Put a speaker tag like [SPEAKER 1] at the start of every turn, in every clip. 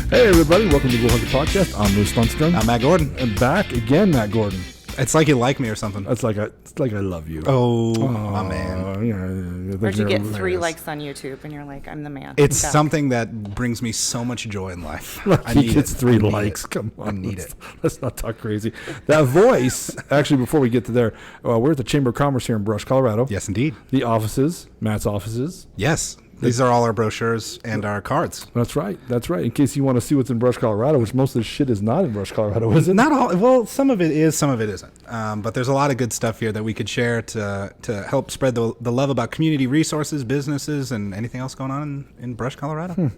[SPEAKER 1] Hey everybody, welcome to the Bullhucker Podcast. I'm Bruce Lundstrom.
[SPEAKER 2] I'm Matt Gordon.
[SPEAKER 1] And back again, Matt Gordon.
[SPEAKER 2] It's like you like me or something.
[SPEAKER 1] It's like I love you.
[SPEAKER 2] Oh, my man.
[SPEAKER 1] Yeah,
[SPEAKER 3] Or you get 3 likes on YouTube and you're like, I'm the man.
[SPEAKER 2] It's something that brings me so much joy in life.
[SPEAKER 1] He gets 3 likes. Come on.
[SPEAKER 2] I need it.
[SPEAKER 1] Let's not talk crazy. That voice, actually, before we get to there, we're at the Chamber of Commerce here in Brush, Colorado.
[SPEAKER 2] Yes, indeed.
[SPEAKER 1] The offices, Matt's offices.
[SPEAKER 2] Yes. These are all our brochures and our cards.
[SPEAKER 1] That's right. That's right. In case you want to see what's in Brush, Colorado, which most of the shit is not in Brush, Colorado, is it?
[SPEAKER 2] Not all. Well, some of it is, some of it isn't. But there's a lot of good stuff here that we could share to help spread the love about community resources, businesses, and anything else going on in Brush, Colorado. I'm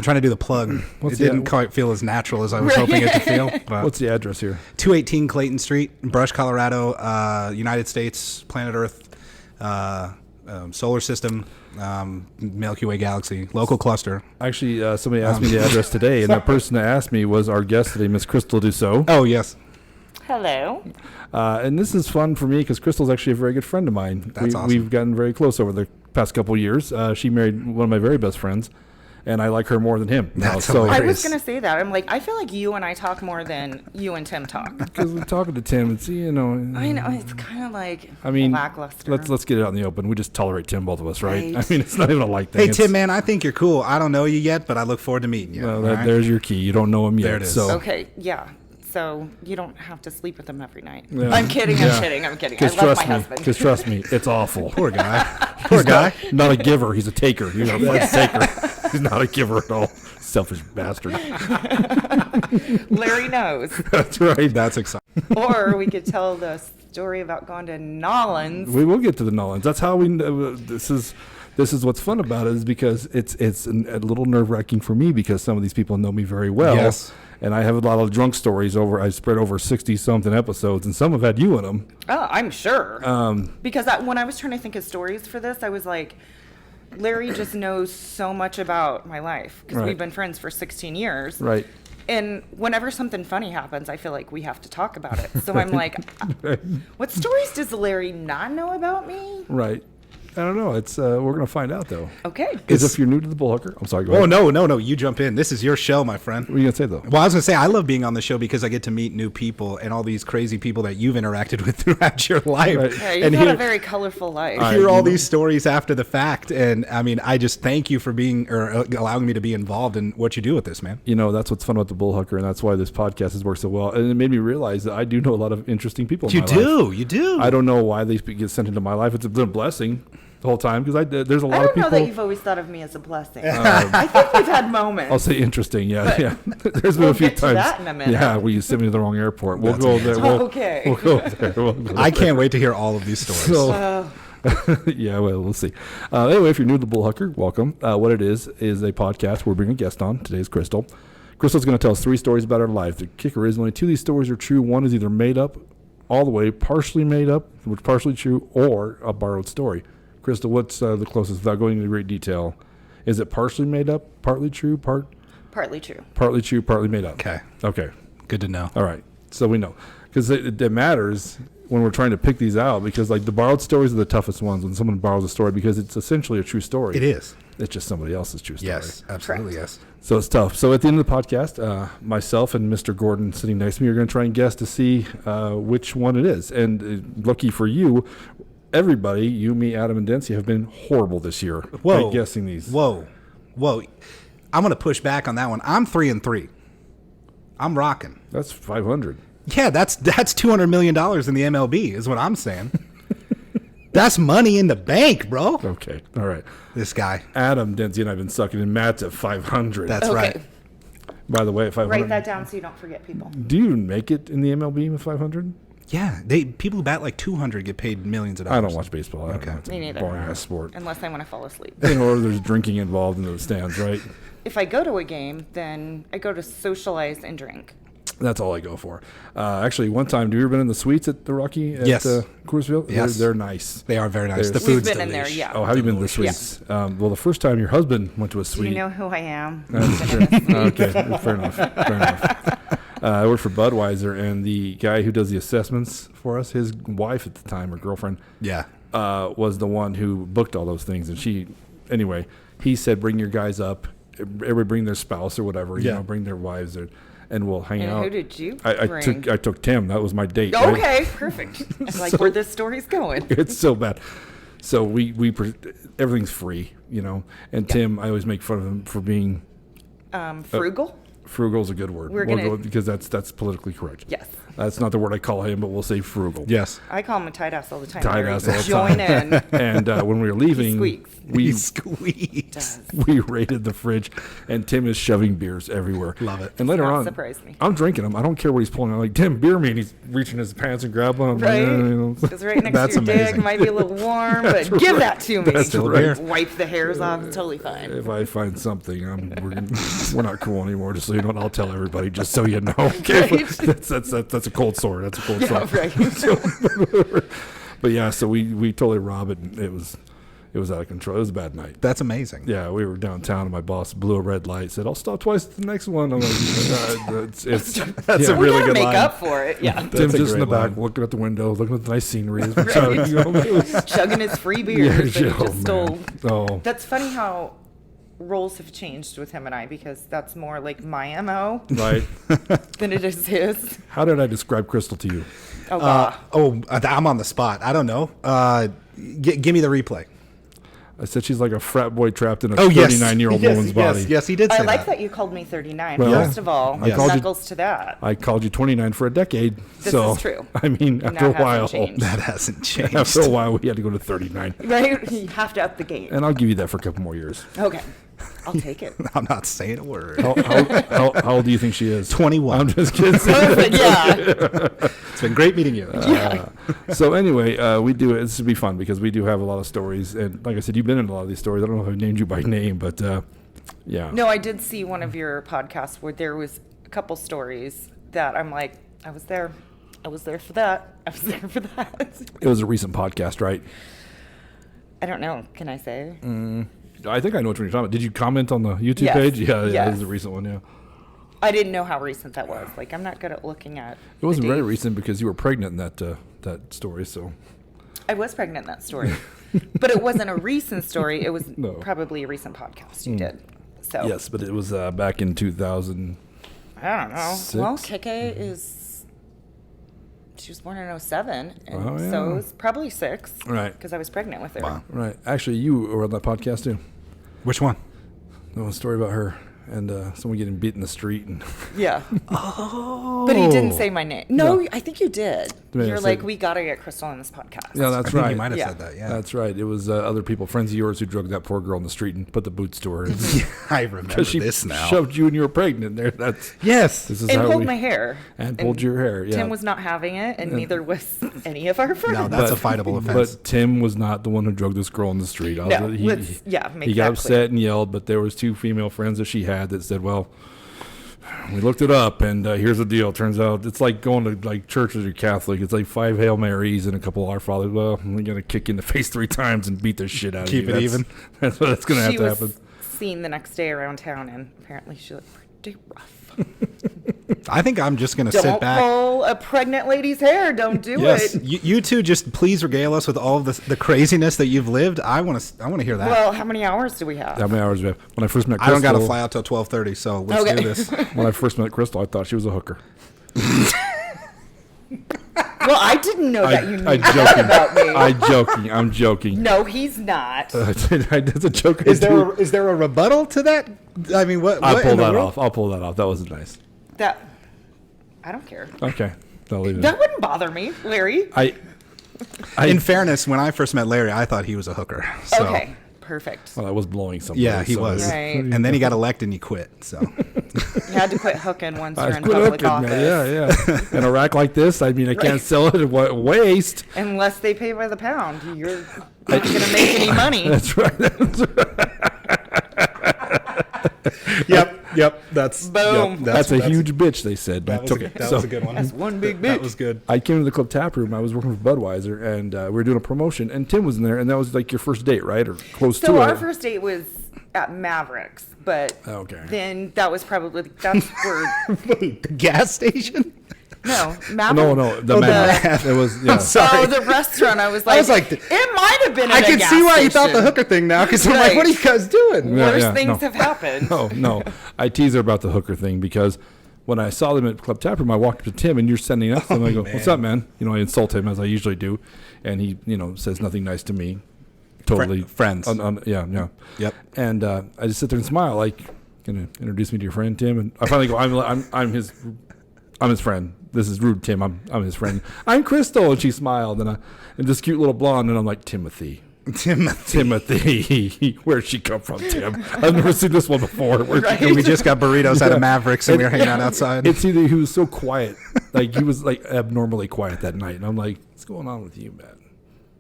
[SPEAKER 2] trying to do the plug. It didn't quite feel as natural as I was hoping it to feel. But
[SPEAKER 1] What's the address here?
[SPEAKER 2] 218 Clayton Street, Brush, Colorado, United States, planet Earth, solar system, Milky Way galaxy, local cluster.
[SPEAKER 1] Actually, somebody asked me the address today, and the person that asked me was our guest today, Miss Crystal Dusseau.
[SPEAKER 2] Oh, yes.
[SPEAKER 3] Hello.
[SPEAKER 1] And this is fun for me because Crystal's actually a very good friend of mine.
[SPEAKER 2] That's awesome.
[SPEAKER 1] We've gotten very close over the past couple of years. She married one of my very best friends, and I like her more than him.
[SPEAKER 2] That's
[SPEAKER 1] so
[SPEAKER 3] I was going to say that. I'm like, I feel like you and I talk more than you and Tim talk.
[SPEAKER 1] because we're talking to Tim, it's
[SPEAKER 3] I know. It's kind of like lackluster.
[SPEAKER 1] let's get it out in the open. We just tolerate Tim, both of us, right?
[SPEAKER 3] Right.
[SPEAKER 1] I mean, it's not even a like thing.
[SPEAKER 2] Hey, Tim, man, I think you're cool. I don't know you yet, but I look forward to meeting you.
[SPEAKER 1] Well,
[SPEAKER 2] all right?
[SPEAKER 1] there's your key. You don't know him yet.
[SPEAKER 2] There it is.
[SPEAKER 1] So.
[SPEAKER 3] Okay, yeah. So you don't have to sleep with him every night.
[SPEAKER 1] Yeah.
[SPEAKER 3] I'm kidding.
[SPEAKER 1] Yeah.
[SPEAKER 3] I'm kidding. I'm kidding. I
[SPEAKER 1] Because
[SPEAKER 3] love my
[SPEAKER 1] trust me,
[SPEAKER 3] husband.
[SPEAKER 1] because trust me, it's awful.
[SPEAKER 2] Poor guy. Poor guy.
[SPEAKER 1] Not a giver. He's a taker. He's a taker. He's not a giver at all. Selfish bastard.
[SPEAKER 3] Larry knows.
[SPEAKER 1] That's right.
[SPEAKER 2] That's exciting.
[SPEAKER 3] Or we could tell the story about going to Nollins.
[SPEAKER 1] We will get to the Nollins. That's how we. This is what's fun about it is because it's a little nerve wracking for me because some of these people know me very well.
[SPEAKER 2] Yes.
[SPEAKER 1] And I have a lot of drunk stories I spread over 60-something episodes, and some have had you in them.
[SPEAKER 3] Oh, I'm sure. Because when I was trying to think of stories for this, I was like, Larry just knows so much about my life because
[SPEAKER 1] Right.
[SPEAKER 3] we've been friends for 16 years.
[SPEAKER 1] Right.
[SPEAKER 3] And whenever something funny happens, I feel like we have to talk about it. So I'm like, what stories does Larry not know about me?
[SPEAKER 1] Right. I don't know. It's we're gonna find out though.
[SPEAKER 3] Okay.
[SPEAKER 1] Because if you're new to the Bullhucker, I'm sorry. Go
[SPEAKER 2] Oh,
[SPEAKER 1] ahead.
[SPEAKER 2] no. You jump in. This is your show, my friend.
[SPEAKER 1] What are you gonna say though?
[SPEAKER 2] Well, I was going to say, I love being on the show because I get to meet new people and all these crazy people that you've interacted with throughout your life.
[SPEAKER 1] Right.
[SPEAKER 3] Yeah, you've
[SPEAKER 2] And
[SPEAKER 3] had a very colorful life.
[SPEAKER 2] hear all these stories after the fact. And I mean, I just thank you for allowing me to be involved in what you do with this, man.
[SPEAKER 1] You know, that's what's fun about the Bullhucker, and that's why this podcast has worked so well. And it made me realize that I do know a lot of interesting people. In my life.
[SPEAKER 2] You do.
[SPEAKER 1] I don't know why they get sent into my life. It's been a blessing the whole time because there's a lot
[SPEAKER 3] I
[SPEAKER 1] of
[SPEAKER 3] don't
[SPEAKER 1] people.
[SPEAKER 3] know that you've always thought of me as a blessing. I think we've had moments.
[SPEAKER 1] I'll say interesting. Yeah. There's been
[SPEAKER 3] we'll
[SPEAKER 1] a few
[SPEAKER 3] get to
[SPEAKER 1] times.
[SPEAKER 3] that in a minute.
[SPEAKER 1] Yeah, where you sent me to the wrong airport. We'll
[SPEAKER 2] That's
[SPEAKER 1] go
[SPEAKER 2] amazing.
[SPEAKER 1] there.
[SPEAKER 3] Okay.
[SPEAKER 1] We'll go there. We'll go
[SPEAKER 2] I
[SPEAKER 1] there.
[SPEAKER 2] can't wait to hear all of these stories.
[SPEAKER 1] So, yeah, well, we'll see. Anyway, if you're new to the Bullhucker, welcome. What it is a podcast where we bring a guest on. Today's Crystal. Crystal's going to tell us 3 stories about her life. The kicker is only 2 of these stories are true. One is either made up all the way, partially made up, which partially true, or a borrowed story. Crystal, what's the closest, without going into great detail? Is it partially made up, partly true,
[SPEAKER 3] Partly true.
[SPEAKER 1] partly true, partly made up? Okay.
[SPEAKER 2] Good to know.
[SPEAKER 1] All right. So we know. Because it matters when we're trying to pick these out because, like, the borrowed stories are the toughest ones when someone borrows a story because it's essentially a true story.
[SPEAKER 2] It is.
[SPEAKER 1] It's just somebody else's true story.
[SPEAKER 2] Yes, absolutely,
[SPEAKER 3] Correct.
[SPEAKER 2] yes.
[SPEAKER 1] So it's tough. So at the end of the podcast, myself and Mr. Gordon sitting next to me are going to try and guess to see which one it is. And lucky for you, everybody, you, me, Adam, and Dempsey, have been horrible this year at guessing these.
[SPEAKER 2] Whoa. I'm going to push back on that one. I'm 3-3. I'm rocking.
[SPEAKER 1] That's 500.
[SPEAKER 2] Yeah, that's $200 million in the MLB is what I'm saying. That's money in the bank, bro.
[SPEAKER 1] Okay. All right.
[SPEAKER 2] This guy.
[SPEAKER 1] Adam, Dempsey, and I have been sucking in Matt's at 500.
[SPEAKER 2] That's
[SPEAKER 3] Okay.
[SPEAKER 2] right.
[SPEAKER 1] By the way, at 500.
[SPEAKER 3] Write that down so you don't forget people.
[SPEAKER 1] Do you even make it in the MLB with 500?
[SPEAKER 2] Yeah, people who bat like 200 get paid millions of dollars.
[SPEAKER 1] I don't watch baseball. I don't know. It's
[SPEAKER 3] Me
[SPEAKER 1] a
[SPEAKER 3] neither.
[SPEAKER 1] boring ass sport.
[SPEAKER 3] Unless I want to fall asleep.
[SPEAKER 1] Or there's drinking involved in the stands, right?
[SPEAKER 3] If I go to a game, then I go to socialize and drink.
[SPEAKER 1] That's all I go for. Actually, one time, have you ever been in the suites at the Rocky at
[SPEAKER 2] Yes.
[SPEAKER 1] Coors Field?
[SPEAKER 2] Yes.
[SPEAKER 1] They're nice.
[SPEAKER 2] They are very nice.
[SPEAKER 1] They're-
[SPEAKER 2] The
[SPEAKER 3] We've
[SPEAKER 2] food's
[SPEAKER 3] been in there,
[SPEAKER 2] delish.
[SPEAKER 3] yeah.
[SPEAKER 1] Oh, have you been to the
[SPEAKER 3] Yes.
[SPEAKER 1] suites? Well, the first time your husband went to a
[SPEAKER 3] Do
[SPEAKER 1] suite.
[SPEAKER 3] you know who I am?
[SPEAKER 1] Okay, fair enough. I worked for Budweiser, and the guy who does the assessments for us, his wife at the time, or girlfriend,
[SPEAKER 2] Yeah.
[SPEAKER 1] was the one who booked all those things. And he said, bring your guys up everybody bring their spouse or whatever, you
[SPEAKER 2] Yeah.
[SPEAKER 1] know, bring their wives, and we'll hang
[SPEAKER 3] And
[SPEAKER 1] out.
[SPEAKER 3] who did you
[SPEAKER 1] I
[SPEAKER 3] bring?
[SPEAKER 1] took Tim. That was my date. right?
[SPEAKER 3] Okay, perfect. I'm like, where this story's going.
[SPEAKER 1] It's so bad. So everything's free, you know. And Tim, I always make fun of him for being
[SPEAKER 3] Frugal?
[SPEAKER 1] frugal is a good word.
[SPEAKER 3] We're
[SPEAKER 1] We'll
[SPEAKER 3] gonna-
[SPEAKER 1] go- because that's politically correct.
[SPEAKER 3] Yes.
[SPEAKER 1] That's not the word I call him, but we'll say frugal.
[SPEAKER 2] Yes.
[SPEAKER 3] I call him a tight ass all the time.
[SPEAKER 1] Tight
[SPEAKER 3] Larry.
[SPEAKER 1] ass all the
[SPEAKER 3] Join in.
[SPEAKER 1] And when we were leaving,
[SPEAKER 3] squeaks.
[SPEAKER 1] we
[SPEAKER 2] Squeaks.
[SPEAKER 1] we raided the fridge, and Tim is shoving beers everywhere.
[SPEAKER 2] Love it.
[SPEAKER 1] And later
[SPEAKER 3] Not
[SPEAKER 1] on,
[SPEAKER 3] surprised me.
[SPEAKER 1] I'm drinking them. I don't care what he's pulling. I'm like, Tim, beer me. And he's reaching his pants and grabbing them. I'm like,
[SPEAKER 3] Right?
[SPEAKER 1] "Yeah," you know.
[SPEAKER 3] It's right next
[SPEAKER 2] That's
[SPEAKER 3] to your dick.
[SPEAKER 2] amazing.
[SPEAKER 3] It might be a little warm, but give that to me.
[SPEAKER 1] That's
[SPEAKER 2] Still
[SPEAKER 1] right.
[SPEAKER 2] beer.
[SPEAKER 3] Wipe the hairs off. It's totally fine.
[SPEAKER 1] If I find something, we're not cool anymore. Just so you know, and I'll tell everybody. Just so you know. Okay,
[SPEAKER 3] Right.
[SPEAKER 1] that's a cold sore. That's a cold
[SPEAKER 3] Yeah,
[SPEAKER 1] sore.
[SPEAKER 3] right.
[SPEAKER 1] But yeah, so we totally robbed it. And it was out of control. It was a bad night.
[SPEAKER 2] That's amazing.
[SPEAKER 1] Yeah, we were downtown, and my boss blew a red light. Said, "I'll stop twice at the next one." I'm like, it's
[SPEAKER 2] That's
[SPEAKER 1] yeah.
[SPEAKER 2] a
[SPEAKER 3] We
[SPEAKER 2] really
[SPEAKER 3] gotta
[SPEAKER 2] good
[SPEAKER 3] make
[SPEAKER 2] line.
[SPEAKER 3] up for it. Yeah.
[SPEAKER 1] Tim's
[SPEAKER 2] That's a
[SPEAKER 1] just in the
[SPEAKER 2] great
[SPEAKER 1] back,
[SPEAKER 2] line.
[SPEAKER 1] looking at the window, looking at the nice scenery.
[SPEAKER 3] Right.
[SPEAKER 1] You know, it was-
[SPEAKER 3] Chugging his free beers that he
[SPEAKER 1] oh,
[SPEAKER 3] just stole.
[SPEAKER 1] man. Oh,
[SPEAKER 3] That's funny how roles have changed with him and I, because that's more like my MO
[SPEAKER 1] right.
[SPEAKER 3] than it is his.
[SPEAKER 1] How did I describe Crystal to you?
[SPEAKER 3] Oh, God.
[SPEAKER 2] I'm on the spot. I don't know. Give me the replay.
[SPEAKER 1] I said she's like a frat boy trapped in a
[SPEAKER 2] Oh, yes.
[SPEAKER 1] 39-year-old
[SPEAKER 2] Yes,
[SPEAKER 1] woman's body.
[SPEAKER 2] Yes, he did say
[SPEAKER 3] I like that you called me 39.
[SPEAKER 1] Well,
[SPEAKER 3] First of all,
[SPEAKER 1] I called you-
[SPEAKER 3] knuckles to that.
[SPEAKER 1] I called you 29 for a decade.
[SPEAKER 3] This
[SPEAKER 1] so,
[SPEAKER 3] is true.
[SPEAKER 1] I mean,
[SPEAKER 3] And
[SPEAKER 1] after a
[SPEAKER 3] that hasn't
[SPEAKER 1] while,
[SPEAKER 3] changed.
[SPEAKER 2] That hasn't changed.
[SPEAKER 1] after a while, we had to go to 39,
[SPEAKER 3] Right? You have to up the game.
[SPEAKER 1] and I'll give you that for a couple more years.
[SPEAKER 3] Okay. I'll take it.
[SPEAKER 2] I'm not saying a word.
[SPEAKER 1] How old do you think she is?
[SPEAKER 2] 21.
[SPEAKER 1] I'm just kidding.
[SPEAKER 3] Perfect. Yeah.
[SPEAKER 2] It's been great meeting you.
[SPEAKER 1] So anyway, we do it. This would be fun because we do have a lot of stories, and like I said, you've been in a lot of these stories. I don't know if I named you by name, but yeah.
[SPEAKER 3] No, I did see one of your podcasts where there was a couple stories that I'm like, I was there. I was there for that. I was there for that.
[SPEAKER 1] It was a recent podcast, right?
[SPEAKER 3] I don't know. Can I say?
[SPEAKER 1] I think I know what you're talking about. Did you comment on the YouTube
[SPEAKER 3] Yes.
[SPEAKER 1] page? Yeah, it
[SPEAKER 3] Yes.
[SPEAKER 1] was a recent one. Yeah,
[SPEAKER 3] I didn't know how recent that was. Like, I'm not good at looking at.
[SPEAKER 1] it wasn't
[SPEAKER 3] the
[SPEAKER 1] very
[SPEAKER 3] dates.
[SPEAKER 1] recent because you were pregnant in that story. So
[SPEAKER 3] I was pregnant in that story, but it wasn't a recent story. It was
[SPEAKER 1] No.
[SPEAKER 3] probably a recent podcast you did. So
[SPEAKER 1] yes, but it was back in 2000.
[SPEAKER 3] I don't know.
[SPEAKER 1] Six?
[SPEAKER 3] Well, KK is. She was born in 07, and
[SPEAKER 1] Oh, yeah.
[SPEAKER 3] so it was probably 6.
[SPEAKER 1] Right.
[SPEAKER 3] Because I was pregnant with her.
[SPEAKER 2] Wow.
[SPEAKER 1] Right. Actually, you were on that podcast too.
[SPEAKER 2] Which one?
[SPEAKER 1] There was a story about her and someone getting beat in the street. And
[SPEAKER 3] Yeah.
[SPEAKER 2] Oh.
[SPEAKER 3] But he didn't say my name. No,
[SPEAKER 1] No.
[SPEAKER 3] I think you did.
[SPEAKER 1] Yeah,
[SPEAKER 3] You're
[SPEAKER 1] I
[SPEAKER 3] like,
[SPEAKER 1] said-
[SPEAKER 3] we got to get Crystal on this podcast.
[SPEAKER 1] yeah,
[SPEAKER 2] I
[SPEAKER 1] that's
[SPEAKER 2] think
[SPEAKER 1] right.
[SPEAKER 2] you might have
[SPEAKER 3] Yeah.
[SPEAKER 2] said that, yeah.
[SPEAKER 1] That's right. It was other people, friends of yours, who drugged that poor girl in the street and put the boots to her.
[SPEAKER 2] I remember
[SPEAKER 1] Because she
[SPEAKER 2] this now.
[SPEAKER 1] shoved you and you were pregnant. There, that's
[SPEAKER 2] Yes.
[SPEAKER 1] this is
[SPEAKER 3] And
[SPEAKER 1] how
[SPEAKER 3] pulled
[SPEAKER 1] we
[SPEAKER 3] my hair.
[SPEAKER 1] and pulled your hair. Yeah.
[SPEAKER 3] Tim was not having it, and neither was any of our friends.
[SPEAKER 2] No, that's a fightable offense.
[SPEAKER 1] But Tim was not the one who drugged this girl in the street.
[SPEAKER 3] No, let's- yeah, make
[SPEAKER 1] he got
[SPEAKER 3] that
[SPEAKER 1] upset
[SPEAKER 3] clear.
[SPEAKER 1] and yelled, but there was 2 female friends that she had that said, "Well, we looked it up, and here's the deal. Turns out it's like going to like church as you're Catholic. It's like 5 Hail Marys and a couple Our Fathers. Well, we're gonna kick you in the face 3 times and beat the shit out of you.
[SPEAKER 2] Keep it
[SPEAKER 1] That's-
[SPEAKER 2] even.
[SPEAKER 1] That's what's gonna have
[SPEAKER 3] She
[SPEAKER 1] to
[SPEAKER 3] was
[SPEAKER 1] happen."
[SPEAKER 3] seen the next day around town, and apparently she looked pretty rough.
[SPEAKER 2] I think I'm just going to sit
[SPEAKER 3] Don't
[SPEAKER 2] back.
[SPEAKER 3] pull a pregnant lady's hair. Don't do
[SPEAKER 2] Yes,
[SPEAKER 3] it.
[SPEAKER 2] you two just please regale us with all of the craziness that you've lived. I want to hear that.
[SPEAKER 3] Well, how many hours do we have?
[SPEAKER 1] How many hours do we have? When I first met
[SPEAKER 2] I
[SPEAKER 1] Crystal,
[SPEAKER 2] don't got to fly out till 12:30, so let's
[SPEAKER 3] Okay.
[SPEAKER 2] do this.
[SPEAKER 1] When I first met Crystal, I thought she was a hooker.
[SPEAKER 3] Well, I didn't know that you knew
[SPEAKER 1] I'm
[SPEAKER 3] that
[SPEAKER 1] joking.
[SPEAKER 3] about me.
[SPEAKER 1] I'm joking.
[SPEAKER 3] No, he's not.
[SPEAKER 1] That's a joke.
[SPEAKER 2] Is there a rebuttal to that? I mean, what?
[SPEAKER 1] I'll
[SPEAKER 2] what
[SPEAKER 1] pull
[SPEAKER 2] in the
[SPEAKER 1] that
[SPEAKER 2] world?
[SPEAKER 1] off. I'll pull that off. That wasn't nice.
[SPEAKER 3] That I don't care.
[SPEAKER 1] Okay. I'll leave it.
[SPEAKER 3] That wouldn't bother me, Larry.
[SPEAKER 2] In fairness, when I first met Larry, I thought he was a hooker. So.
[SPEAKER 3] Okay, perfect.
[SPEAKER 1] Well, I was blowing somebody.
[SPEAKER 2] Yeah, he
[SPEAKER 1] so
[SPEAKER 2] was.
[SPEAKER 3] Right.
[SPEAKER 2] And then he got elected and he quit. So
[SPEAKER 3] You had to quit hooking once
[SPEAKER 1] I
[SPEAKER 3] you're in
[SPEAKER 1] quit
[SPEAKER 3] public
[SPEAKER 1] hooking,
[SPEAKER 3] office.
[SPEAKER 1] man. Yeah. In a rack like this, I mean, I can't
[SPEAKER 3] Right.
[SPEAKER 1] sell it at waste.
[SPEAKER 3] Unless they pay by the pound, you're not going to make any money.
[SPEAKER 1] That's right. That's right.
[SPEAKER 2] Yep. That's
[SPEAKER 3] Boom.
[SPEAKER 1] That's a huge bitch, they said.
[SPEAKER 2] That
[SPEAKER 1] I
[SPEAKER 2] was
[SPEAKER 1] took
[SPEAKER 2] a,
[SPEAKER 1] it.
[SPEAKER 2] that
[SPEAKER 1] So
[SPEAKER 2] was a good one.
[SPEAKER 3] That's one big
[SPEAKER 2] That
[SPEAKER 3] bitch.
[SPEAKER 2] was good.
[SPEAKER 1] I came to the club tap room. I was working for Budweiser, and we were doing a promotion, and Tim was in there, and that was like your first date, right? Or close
[SPEAKER 3] So
[SPEAKER 1] to
[SPEAKER 3] our
[SPEAKER 1] it.
[SPEAKER 3] first date was at Mavericks, but
[SPEAKER 1] Okay.
[SPEAKER 3] then that was probably that's where
[SPEAKER 2] Wait, the gas station?
[SPEAKER 3] No,
[SPEAKER 1] No, the math. It was, yeah.
[SPEAKER 2] sorry.
[SPEAKER 3] Oh, the restaurant. I was like, it might have been.
[SPEAKER 2] I can see why you thought the
[SPEAKER 3] hooker.
[SPEAKER 2] hooker thing now, because I'm like,
[SPEAKER 3] Right.
[SPEAKER 2] what are you guys doing?
[SPEAKER 1] Yeah,
[SPEAKER 3] Worse
[SPEAKER 1] yeah,
[SPEAKER 3] things
[SPEAKER 1] no.
[SPEAKER 3] have happened.
[SPEAKER 1] No. I tease her about the hooker thing because when I saw them at Club Taproom, I walked up to Tim and you're sending up to him. I go, "What's up, man?" I insult him as I usually do, and he, says nothing nice to me. Totally
[SPEAKER 2] Friends.
[SPEAKER 1] Yeah.
[SPEAKER 2] Yep.
[SPEAKER 1] And I just sit there and smile, like, "Gonna introduce me to your friend, Tim?" And I finally go, "I'm his friend. This is rude, Tim. I'm his friend. I'm Crystal." And she smiled, and this cute little blonde, and I'm like, Timothy. Where'd she come from, Tim? I've never seen this one before.
[SPEAKER 3] Right.
[SPEAKER 2] We just got burritos out of Mavericks, and we were hanging out outside.
[SPEAKER 1] It's either he was so quiet, like he was like abnormally quiet that night, and I'm like, "What's going on with you, man?"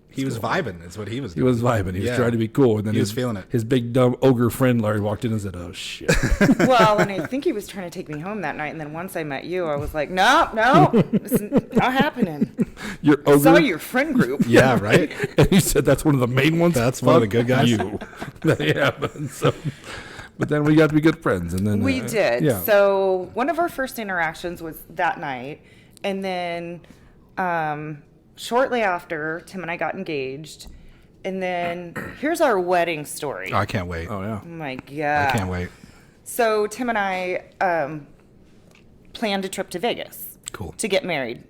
[SPEAKER 2] He was vibing. Is what he was
[SPEAKER 1] He
[SPEAKER 2] doing.
[SPEAKER 1] was vibing. He was
[SPEAKER 2] Yeah.
[SPEAKER 1] trying to be cool, and then
[SPEAKER 2] He was feeling it.
[SPEAKER 1] His big dumb ogre friend Larry walked in and said, "Oh shit."
[SPEAKER 3] Well, and I think he was trying to take me home that night. And then once I met you, I was like, no, it's not happening.
[SPEAKER 1] Your
[SPEAKER 3] I saw
[SPEAKER 1] ogre.
[SPEAKER 3] your friend group.
[SPEAKER 2] Yeah, right?
[SPEAKER 1] And he said that's one of the main ones.
[SPEAKER 2] That's one of the good guys?
[SPEAKER 1] You. Yeah, but then we got to be good friends, and then
[SPEAKER 3] We did.
[SPEAKER 1] Yeah.
[SPEAKER 3] So one of our first interactions was that night. And then shortly after, Tim and I got engaged. And then here's our wedding story.
[SPEAKER 2] Oh, I can't wait.
[SPEAKER 1] Oh yeah.
[SPEAKER 3] Oh my God.
[SPEAKER 2] I can't wait.
[SPEAKER 3] So Tim and I planned a trip to Vegas.
[SPEAKER 2] Cool.
[SPEAKER 3] To get married.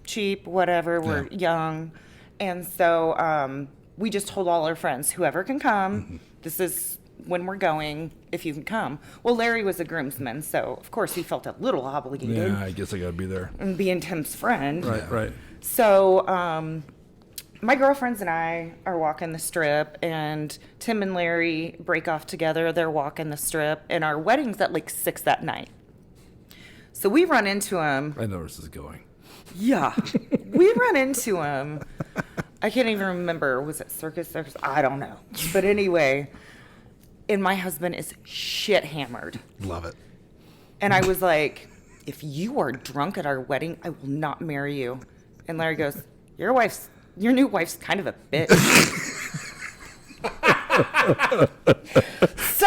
[SPEAKER 3] Cheap, whatever. We're young. And so we just told all our friends, whoever can come, this is when we're going, if you can come. Well, Larry was a groomsman, so of course he felt a little obligated.
[SPEAKER 1] Yeah, I guess I got to be there.
[SPEAKER 3] And being Tim's friend.
[SPEAKER 1] Right.
[SPEAKER 3] So my girlfriends and I are walking the strip, and Tim and Larry break off together. They're walking the strip, and our wedding's at like 6 that night. So we run into him.
[SPEAKER 1] I know where this is going.
[SPEAKER 3] Yeah. We run into him. I can't even remember. Was it Circus? I don't know. But anyway, and my husband is shit hammered.
[SPEAKER 2] Love it.
[SPEAKER 3] And I was like, if you are drunk at our wedding, I will not marry you. And Larry goes, your new wife's kind of a bitch. So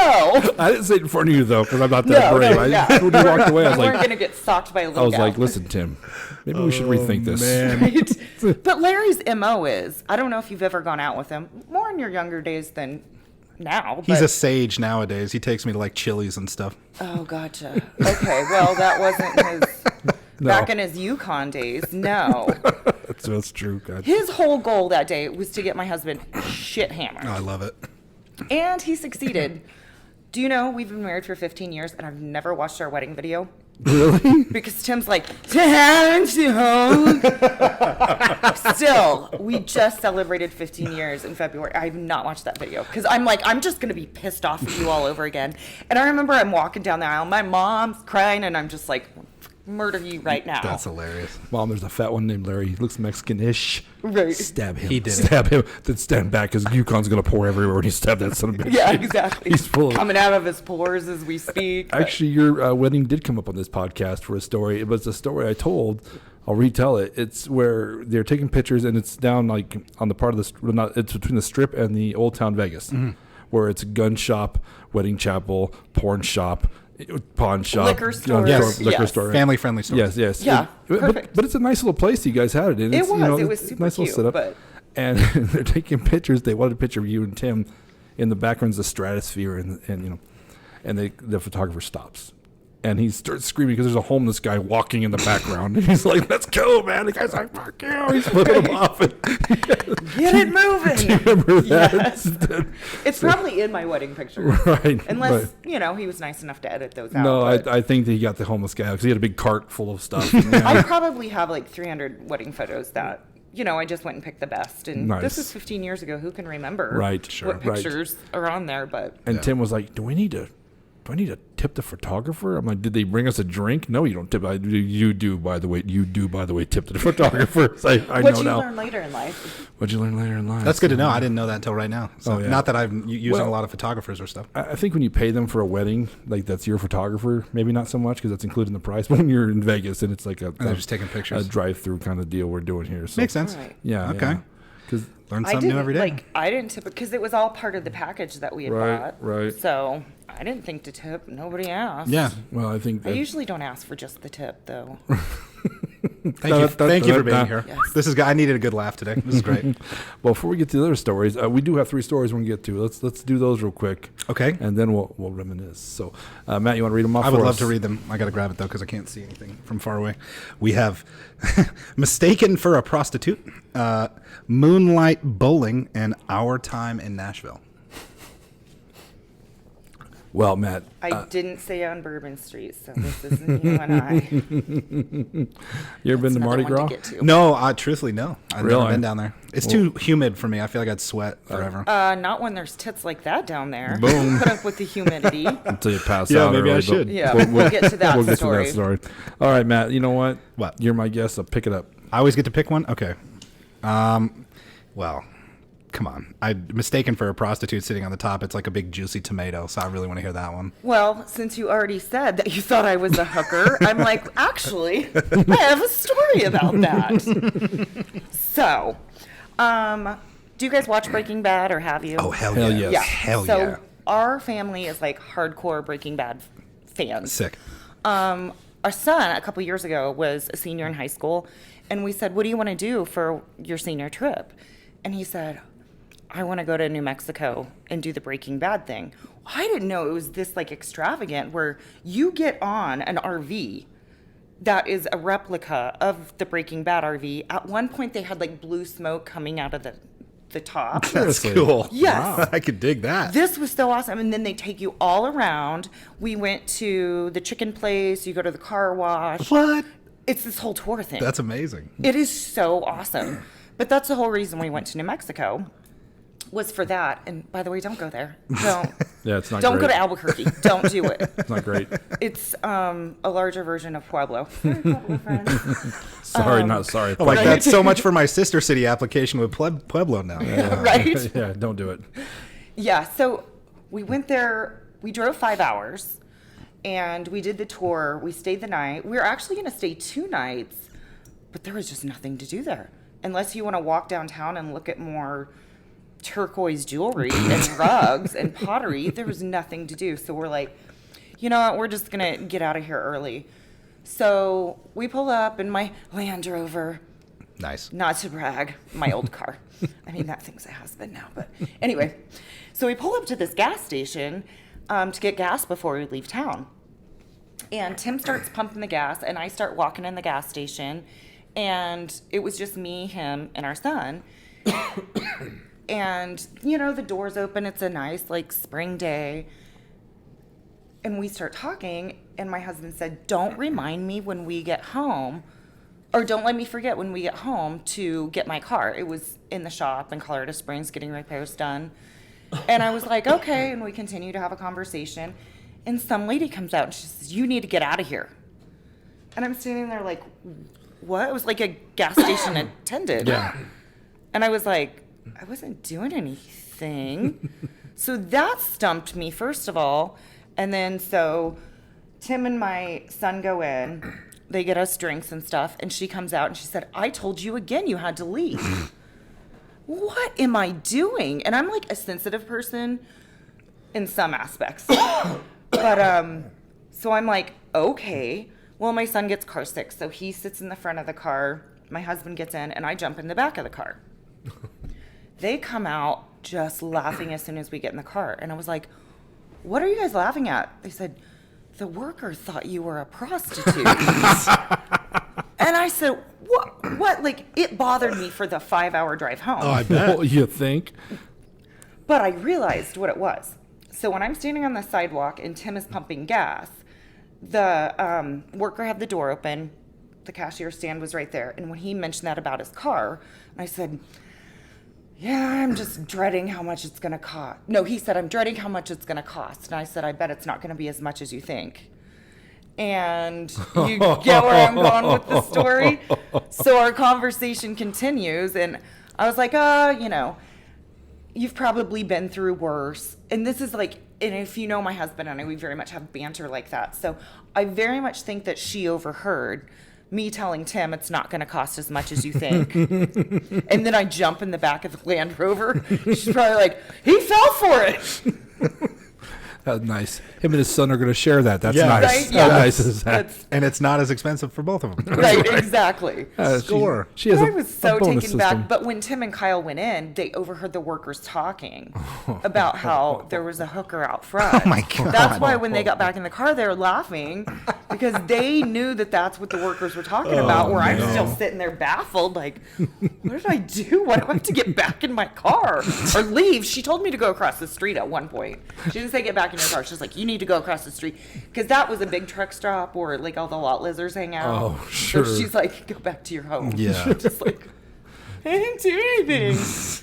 [SPEAKER 1] I didn't say it in front of you though, because I'm not that brave. When you walked away, I was
[SPEAKER 3] we weren't
[SPEAKER 1] like,
[SPEAKER 3] gonna get stalked by a little gal.
[SPEAKER 1] "Listen, Tim, maybe we should rethink this."
[SPEAKER 3] Right? But Larry's MO is, I don't know if you've ever gone out with him, more in your younger days than now.
[SPEAKER 2] He's
[SPEAKER 3] but-
[SPEAKER 2] a sage nowadays. He takes me to like Chili's and stuff.
[SPEAKER 3] Oh, gotcha. Okay, well, that wasn't his,
[SPEAKER 1] No.
[SPEAKER 3] back in his Yukon days, no.
[SPEAKER 1] That's true. God.
[SPEAKER 3] His whole goal that day was to get my husband shit hammered.
[SPEAKER 2] Oh, I love it.
[SPEAKER 3] And he succeeded. Do you know we've been married for 15 years and I've never watched our wedding video?
[SPEAKER 1] Really?
[SPEAKER 3] Because Tim's like, still, we just celebrated 15 years in February. I have not watched that video because I'm like, I'm just going to be pissed off at you all over again. And I remember I'm walking down the aisle, my mom's crying, and I'm just like, murder you right now.
[SPEAKER 2] That's hilarious.
[SPEAKER 1] Mom, there's a fat one named Larry. He looks Mexican-ish.
[SPEAKER 3] Right.
[SPEAKER 1] Stab him.
[SPEAKER 2] He did it.
[SPEAKER 1] Stab him. Then stand back because Yukon's going to pour everywhere when you stab that son of a bitch.
[SPEAKER 3] Yeah, exactly.
[SPEAKER 1] He's full of...
[SPEAKER 3] Coming out of his pores as we speak. but-
[SPEAKER 1] Actually, your wedding did come up on this podcast for a story. It was a story I told. I'll retell it. It's where they're taking pictures, and it's down like on the part of the it's between the Strip and the Old Town Vegas, where it's a gun shop, wedding chapel, porn shop, pawn shop,
[SPEAKER 3] Liquor store.
[SPEAKER 2] Yes.
[SPEAKER 1] liquor
[SPEAKER 3] Yes.
[SPEAKER 1] store.
[SPEAKER 2] Family friendly store.
[SPEAKER 1] Yes.
[SPEAKER 3] Yeah,
[SPEAKER 1] But
[SPEAKER 3] perfect.
[SPEAKER 1] it's a nice little place you guys had it in.
[SPEAKER 3] It
[SPEAKER 1] It's,
[SPEAKER 3] was. It was
[SPEAKER 1] it's a
[SPEAKER 3] super
[SPEAKER 1] nice little
[SPEAKER 3] cute,
[SPEAKER 1] setup.
[SPEAKER 3] but-
[SPEAKER 1] And they're taking pictures. They wanted a picture of you and Tim. In the background's the stratosphere, and the photographer stops. And he starts screaming because there's a homeless guy walking in the background. And he's like, "Let's go, man!" The guy's like, "Fuck you!" He's flipping him off. And
[SPEAKER 3] Get it moving.
[SPEAKER 1] remember that?
[SPEAKER 3] Yes. It's probably in my wedding picture.
[SPEAKER 1] Right.
[SPEAKER 3] Unless,
[SPEAKER 1] right.
[SPEAKER 3] he was nice enough to edit those out.
[SPEAKER 1] No,
[SPEAKER 3] but
[SPEAKER 1] I think that he got the homeless guy because he had a big cart full of stuff.
[SPEAKER 3] I probably have like 300 wedding photos that, I just went and picked the best. And
[SPEAKER 1] Nice.
[SPEAKER 3] this is 15 years ago. Who can remember
[SPEAKER 1] Right, sure,
[SPEAKER 3] what
[SPEAKER 1] right.
[SPEAKER 3] pictures are on there? But
[SPEAKER 1] And Tim was like, do I need to tip the photographer? I'm like, did they bring us a drink? No, you don't tip. You do, by the way, tip the photographer. So I
[SPEAKER 3] what
[SPEAKER 1] know
[SPEAKER 3] you
[SPEAKER 1] now.
[SPEAKER 3] learn later in life.
[SPEAKER 1] What'd you learn later in life?
[SPEAKER 2] That's good to know. I didn't know that until right now. So
[SPEAKER 1] Oh, yeah.
[SPEAKER 2] Not that I'm using
[SPEAKER 1] Well-
[SPEAKER 2] a lot of photographers or stuff.
[SPEAKER 1] I think when you pay them for a wedding, like that's your photographer, maybe not so much because that's included in the price. But when you're in Vegas and it's like
[SPEAKER 2] And they're just taking pictures.
[SPEAKER 1] a drive-through kind of deal we're doing here. So,
[SPEAKER 2] Makes sense.
[SPEAKER 3] Right.
[SPEAKER 1] Yeah.
[SPEAKER 2] Okay.
[SPEAKER 1] Because
[SPEAKER 2] Learn
[SPEAKER 3] I
[SPEAKER 2] something
[SPEAKER 3] didn't
[SPEAKER 2] new every day.
[SPEAKER 3] I didn't tip it because it was all part of the package that we had
[SPEAKER 1] Right,
[SPEAKER 3] bought.
[SPEAKER 1] right.
[SPEAKER 3] So I didn't think to tip. Nobody asked.
[SPEAKER 2] yeah.
[SPEAKER 1] well, I think
[SPEAKER 3] I
[SPEAKER 1] that,
[SPEAKER 3] usually don't ask for just the tip, though.
[SPEAKER 2] Thank you for being here.
[SPEAKER 3] Yes.
[SPEAKER 2] I needed a good laugh today. This is great.
[SPEAKER 1] Well, before we get to the other stories, we do have 3 stories we're going to get to. Let's do those real quick.
[SPEAKER 2] Okay.
[SPEAKER 1] And then we'll reminisce. So, Matt, you want to read them off
[SPEAKER 2] I would
[SPEAKER 1] for
[SPEAKER 2] love
[SPEAKER 1] us?
[SPEAKER 2] to read them. I got to grab it, though, because I can't see anything from far away. We have Mistaken for a Prostitute, Moonlight Bowling, and Our Time in Nashville.
[SPEAKER 1] Well, Matt.
[SPEAKER 3] I didn't say on Bourbon Street, so this isn't you and I.
[SPEAKER 1] You ever been to
[SPEAKER 3] That's
[SPEAKER 1] Mardi
[SPEAKER 3] another one
[SPEAKER 1] Gras?
[SPEAKER 3] to get to.
[SPEAKER 2] No, truthfully, no. I've
[SPEAKER 1] Really?
[SPEAKER 2] never been down there. It's too humid for me. I feel like I'd sweat forever.
[SPEAKER 3] Not when there's tits like that down there.
[SPEAKER 1] Boom.
[SPEAKER 3] Put up with the humidity.
[SPEAKER 1] Until you pass
[SPEAKER 2] Yeah,
[SPEAKER 1] out.
[SPEAKER 2] maybe I
[SPEAKER 1] early,
[SPEAKER 2] should.
[SPEAKER 1] but
[SPEAKER 3] Yeah, we'll get to that
[SPEAKER 1] we'll get
[SPEAKER 3] story.
[SPEAKER 1] to that story. All right, Matt. You know what?
[SPEAKER 2] What?
[SPEAKER 1] You're my guest, so pick it up.
[SPEAKER 2] I always get to pick one? Okay. Well, come on. Mistaken for a prostitute sitting on the top. It's like a big juicy tomato, so I really want to hear that one.
[SPEAKER 3] Well, since you already said that you thought I was a hooker, I'm like, actually, I have a story about that. So, do you guys watch Breaking Bad, or have you?
[SPEAKER 2] Oh, hell
[SPEAKER 1] Hell
[SPEAKER 2] yeah.
[SPEAKER 1] yes.
[SPEAKER 3] Yeah.
[SPEAKER 2] Hell
[SPEAKER 3] so
[SPEAKER 2] yeah.
[SPEAKER 3] our family is like hardcore Breaking Bad fans.
[SPEAKER 2] Sick.
[SPEAKER 3] Our son, a couple years ago, was a senior in high school, and we said, what do you want to do for your senior trip? And he said, I want to go to New Mexico and do the Breaking Bad thing. I didn't know it was this like extravagant where you get on an RV that is a replica of the Breaking Bad RV. At one point, they had like blue smoke coming out of the top.
[SPEAKER 2] That's
[SPEAKER 1] Seriously?
[SPEAKER 2] cool.
[SPEAKER 3] Yes.
[SPEAKER 2] Wow, I could dig that.
[SPEAKER 3] This was so awesome. And then they take you all around. We went to the chicken place. You go to the car wash.
[SPEAKER 2] What?
[SPEAKER 3] It's this whole tour thing.
[SPEAKER 2] That's amazing.
[SPEAKER 3] It is so awesome. But that's the whole reason we went to New Mexico, was for that. And by the way, don't go there. Don't.
[SPEAKER 1] Yeah, it's not
[SPEAKER 3] Don't
[SPEAKER 1] great.
[SPEAKER 3] go to Albuquerque. Don't do it.
[SPEAKER 1] It's not great.
[SPEAKER 3] It's a larger version of Pueblo. Sorry, Pueblo friends.
[SPEAKER 1] Sorry, not sorry.
[SPEAKER 2] Oh, like that's so much for my sister city application with Pueblo now.
[SPEAKER 3] Right?
[SPEAKER 1] Yeah, don't do it.
[SPEAKER 3] Yeah, so we went there. We drove 5 hours, and we did the tour. We stayed the night. We were actually going to stay 2 nights, but there was just nothing to do there. Unless you want to walk downtown and look at more turquoise jewelry and rugs and pottery, there was nothing to do. So we're like, you know what, we're just going to get out of here early. So we pull up in my Land Rover.
[SPEAKER 2] Nice.
[SPEAKER 3] Not to brag, my old car. I mean, that thing's a has-been now. But anyway, so we pull up to this gas station to get gas before we leave town. And Tim starts pumping the gas, and I start walking in the gas station. And it was just me, him, and our son. And, you know, the door's open. It's a nice, like, spring day. And we start talking, and my husband said, don't remind me when we get home, or don't let me forget when we get home to get my car. It was in the shop in Colorado Springs getting repairs done. And I was like, okay. And we continue to have a conversation. And some lady comes out, and she says, you need to get out of here. And I'm standing there like, what? It was like a gas station attendant.
[SPEAKER 1] Yeah.
[SPEAKER 3] And I was like, I wasn't doing anything. So that stumped me, first of all. And then so Tim and my son go in. They get us drinks and stuff. And she comes out and she said, I told you again you had to leave. What am I doing? And I'm like a sensitive person in some aspects. But so I'm like, okay. Well, my son gets car sick, so he sits in the front of the car. My husband gets in, and I jump in the back of the car. They come out just laughing as soon as we get in the car. And I was like, what are you guys laughing at? They said, the worker thought you were a prostitute. And I said, what? Like, it bothered me for the 5-hour drive home.
[SPEAKER 2] Oh, I bet.
[SPEAKER 1] Well, you think?
[SPEAKER 3] But I realized what it was. So when I'm standing on the sidewalk and Tim is pumping gas, the worker had the door open. The cashier stand was right there. And when he mentioned that about his car, I said, yeah, I'm just dreading how much it's going to cost. No, he said, I'm dreading how much it's going to cost. And I said, I bet it's not going to be as much as you think. And you get where I'm going with the story? So our conversation continues. And I was like, you know, you've probably been through worse. And this is like, and if you know my husband and I, we very much have banter like that. So I very much think that she overheard me telling Tim it's not going to cost as much as you think. And then I jump in the back of the Land Rover. She's probably like, he fell for it.
[SPEAKER 1] That's nice. Him and his son are going to share that. That's
[SPEAKER 2] Yeah.
[SPEAKER 1] nice.
[SPEAKER 3] Right?
[SPEAKER 1] How
[SPEAKER 3] Yeah.
[SPEAKER 1] nice is that?
[SPEAKER 3] That's
[SPEAKER 2] And it's not as expensive for both of them.
[SPEAKER 3] right, exactly.
[SPEAKER 2] Score.
[SPEAKER 1] She has
[SPEAKER 3] I
[SPEAKER 1] a,
[SPEAKER 3] was
[SPEAKER 1] a
[SPEAKER 3] so
[SPEAKER 1] bonus
[SPEAKER 3] taken
[SPEAKER 1] system.
[SPEAKER 3] back. But when Tim and Kyle went in, they overheard the workers talking about how there was a hooker out front.
[SPEAKER 2] Oh, my God.
[SPEAKER 3] That's why when they got back in the car, they were laughing because they knew that that's what the workers were talking about. Where I'm still sitting there baffled, like, what did I do? Why do I have to get back in my car or leave? She told me to go across the street at one point. She didn't say get back in your car. She's like, you need to go across the street because that was a big truck stop where like all the lot lizards hang out.
[SPEAKER 1] Oh, sure.
[SPEAKER 3] So she's like, go back to your home.
[SPEAKER 2] Yeah.
[SPEAKER 3] Just like, I didn't do anything.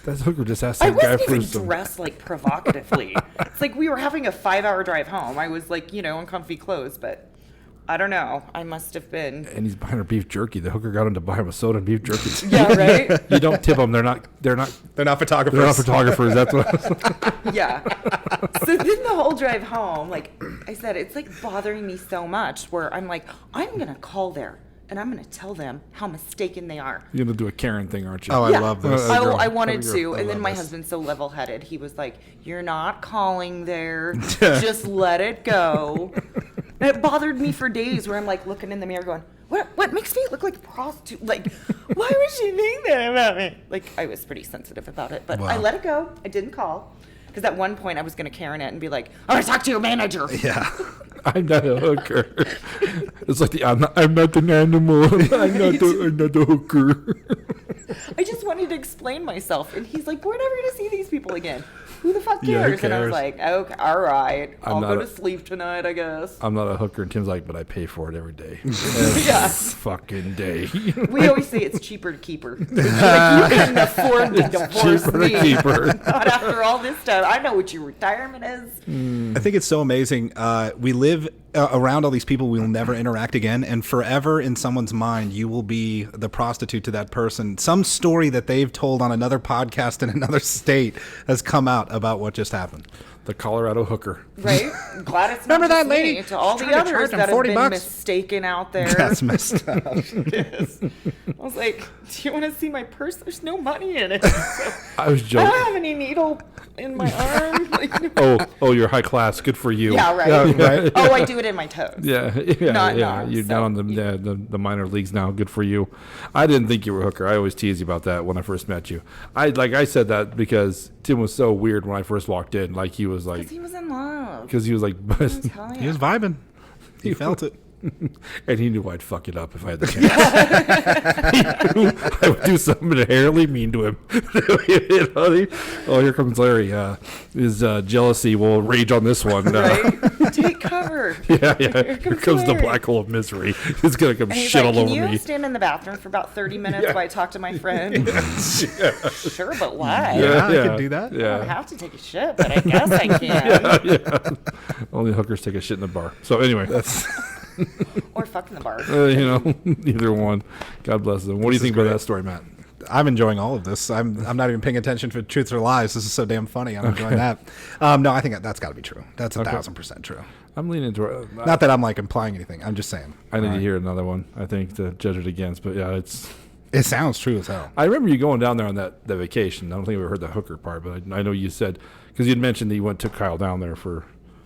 [SPEAKER 1] That hooker just asked
[SPEAKER 3] I
[SPEAKER 1] some guy
[SPEAKER 3] wasn't
[SPEAKER 1] for
[SPEAKER 3] even
[SPEAKER 1] some.
[SPEAKER 3] dressed like provocatively. It's like we were having a 5-hour drive home. I was like, in comfy clothes, but I don't know. I must have been.
[SPEAKER 1] And he's buying her beef jerky. The hooker got him to buy him a soda and beef jerky.
[SPEAKER 3] Yeah, right?
[SPEAKER 1] You don't tip them. They're not
[SPEAKER 2] They're not
[SPEAKER 1] photographers. That's what.
[SPEAKER 3] Yeah. So then the whole drive home, like I said, it's like bothering me so much where I'm like, I'm going to call there and I'm going to tell them how mistaken they are.
[SPEAKER 1] You're going to do a Karen thing, aren't you?
[SPEAKER 2] Oh, I
[SPEAKER 3] Yeah.
[SPEAKER 2] love this.
[SPEAKER 1] girl.
[SPEAKER 3] I wanted
[SPEAKER 1] Girl.
[SPEAKER 3] to,
[SPEAKER 2] I
[SPEAKER 3] and then
[SPEAKER 2] love
[SPEAKER 3] my
[SPEAKER 2] this.
[SPEAKER 3] husband's so level-headed. He was like, "You're not calling there. Just let it go." And it bothered me for days. Where I'm like looking in the mirror, going, "What makes me look like a prostitute? Like, why would she think that about me?" Like, I was pretty sensitive about it, but I
[SPEAKER 2] Wow.
[SPEAKER 3] let it go. I didn't call because at one point I was going to Karen it and be like, "I want to talk to your manager."
[SPEAKER 2] Yeah.
[SPEAKER 1] I'm not a hooker. It's like I'm not an animal. I'm not a hooker.
[SPEAKER 3] I just wanted to explain myself, and he's like, "We're never going to see these people again. Who the fuck
[SPEAKER 2] Yeah, who
[SPEAKER 3] cares?" And I was
[SPEAKER 2] cares?
[SPEAKER 3] like, "Okay, all right, I'll
[SPEAKER 1] not
[SPEAKER 3] go
[SPEAKER 1] a-
[SPEAKER 3] to sleep tonight, I guess."
[SPEAKER 1] I'm not a hooker. And Tim's like, but I pay for it every day.
[SPEAKER 3] Yeah.
[SPEAKER 1] Fucking day.
[SPEAKER 3] We always say it's cheaper to keep her. Like, you couldn't afford to divorce
[SPEAKER 1] Cheaper
[SPEAKER 3] me.
[SPEAKER 1] to keep her.
[SPEAKER 3] Not after all this time. I know what your retirement is.
[SPEAKER 2] I think it's so amazing. We live around all these people we will never interact again, and forever in someone's mind, you will be the prostitute to that person. Some story that they've told on another podcast in another state has come out about what just happened.
[SPEAKER 1] The Colorado hooker.
[SPEAKER 3] Right? I'm glad it's
[SPEAKER 2] Remember
[SPEAKER 3] not
[SPEAKER 2] that
[SPEAKER 3] just
[SPEAKER 2] lady?
[SPEAKER 3] me, to all
[SPEAKER 2] She's
[SPEAKER 3] the
[SPEAKER 2] trying to charge
[SPEAKER 3] others
[SPEAKER 2] them
[SPEAKER 3] that have
[SPEAKER 2] $40
[SPEAKER 3] been
[SPEAKER 2] bucks.
[SPEAKER 3] mistaken out there.
[SPEAKER 2] That's messed up.
[SPEAKER 3] Yes. I was like, "Do you want to see my purse? There's no money in it." So,
[SPEAKER 1] I was
[SPEAKER 3] I
[SPEAKER 1] joking.
[SPEAKER 3] don't have any needle in my arm. Like,
[SPEAKER 1] Oh, you're high class. Good for you.
[SPEAKER 3] yeah, right.
[SPEAKER 2] Yeah, right.
[SPEAKER 3] Oh, I do it in my toes.
[SPEAKER 1] Yeah,
[SPEAKER 3] Not
[SPEAKER 1] yeah.
[SPEAKER 3] now,
[SPEAKER 1] You're
[SPEAKER 3] so-
[SPEAKER 1] down on the minor leagues now. Good for you. I didn't think you were a hooker. I always tease you about that when I first met you. I said that because Tim was so weird when I first walked in. Like he was like,
[SPEAKER 3] Because he was in love.
[SPEAKER 1] because he was like,
[SPEAKER 3] I'm telling
[SPEAKER 2] He
[SPEAKER 3] you.
[SPEAKER 2] was vibing. He felt it.
[SPEAKER 1] and he knew I'd fuck it up if I had the chance. He knew I would do something inherently mean to him. Oh, here comes Larry. His jealousy will rage on this one.
[SPEAKER 3] Right? Take cover.
[SPEAKER 1] Yeah. Here comes the
[SPEAKER 3] Larry.
[SPEAKER 1] black hole of misery. It's gonna come
[SPEAKER 3] And he's
[SPEAKER 1] shit
[SPEAKER 3] like,
[SPEAKER 1] all
[SPEAKER 3] "Can
[SPEAKER 1] over
[SPEAKER 3] you
[SPEAKER 1] me.
[SPEAKER 3] stand in the bathroom for about 30 minutes while I talk to my friend?" Sure, but why?
[SPEAKER 2] Yeah, I could do that.
[SPEAKER 3] I don't
[SPEAKER 1] Yeah.
[SPEAKER 3] have to take a shit, but I guess I can.
[SPEAKER 1] Yeah. Only hookers take a shit in the bar. So anyway, that's
[SPEAKER 3] Or fuck in the bar.
[SPEAKER 1] either one. God bless them. What do you think about that story, Matt?
[SPEAKER 2] I'm enjoying all of this. I'm not even paying attention for truths or lies. This is so damn funny. I'm enjoying that. No, I think that's got to be true. That's 1,000% true.
[SPEAKER 1] I'm leaning toward.
[SPEAKER 2] Not that I'm like implying anything. I'm just saying.
[SPEAKER 1] I need to hear another one. I think to judge it against, but yeah, it's.
[SPEAKER 2] It sounds true as hell.
[SPEAKER 1] I remember you going down there on that vacation. I don't think we heard the hooker part, but I know you said because you'd mentioned that you took Kyle down there for.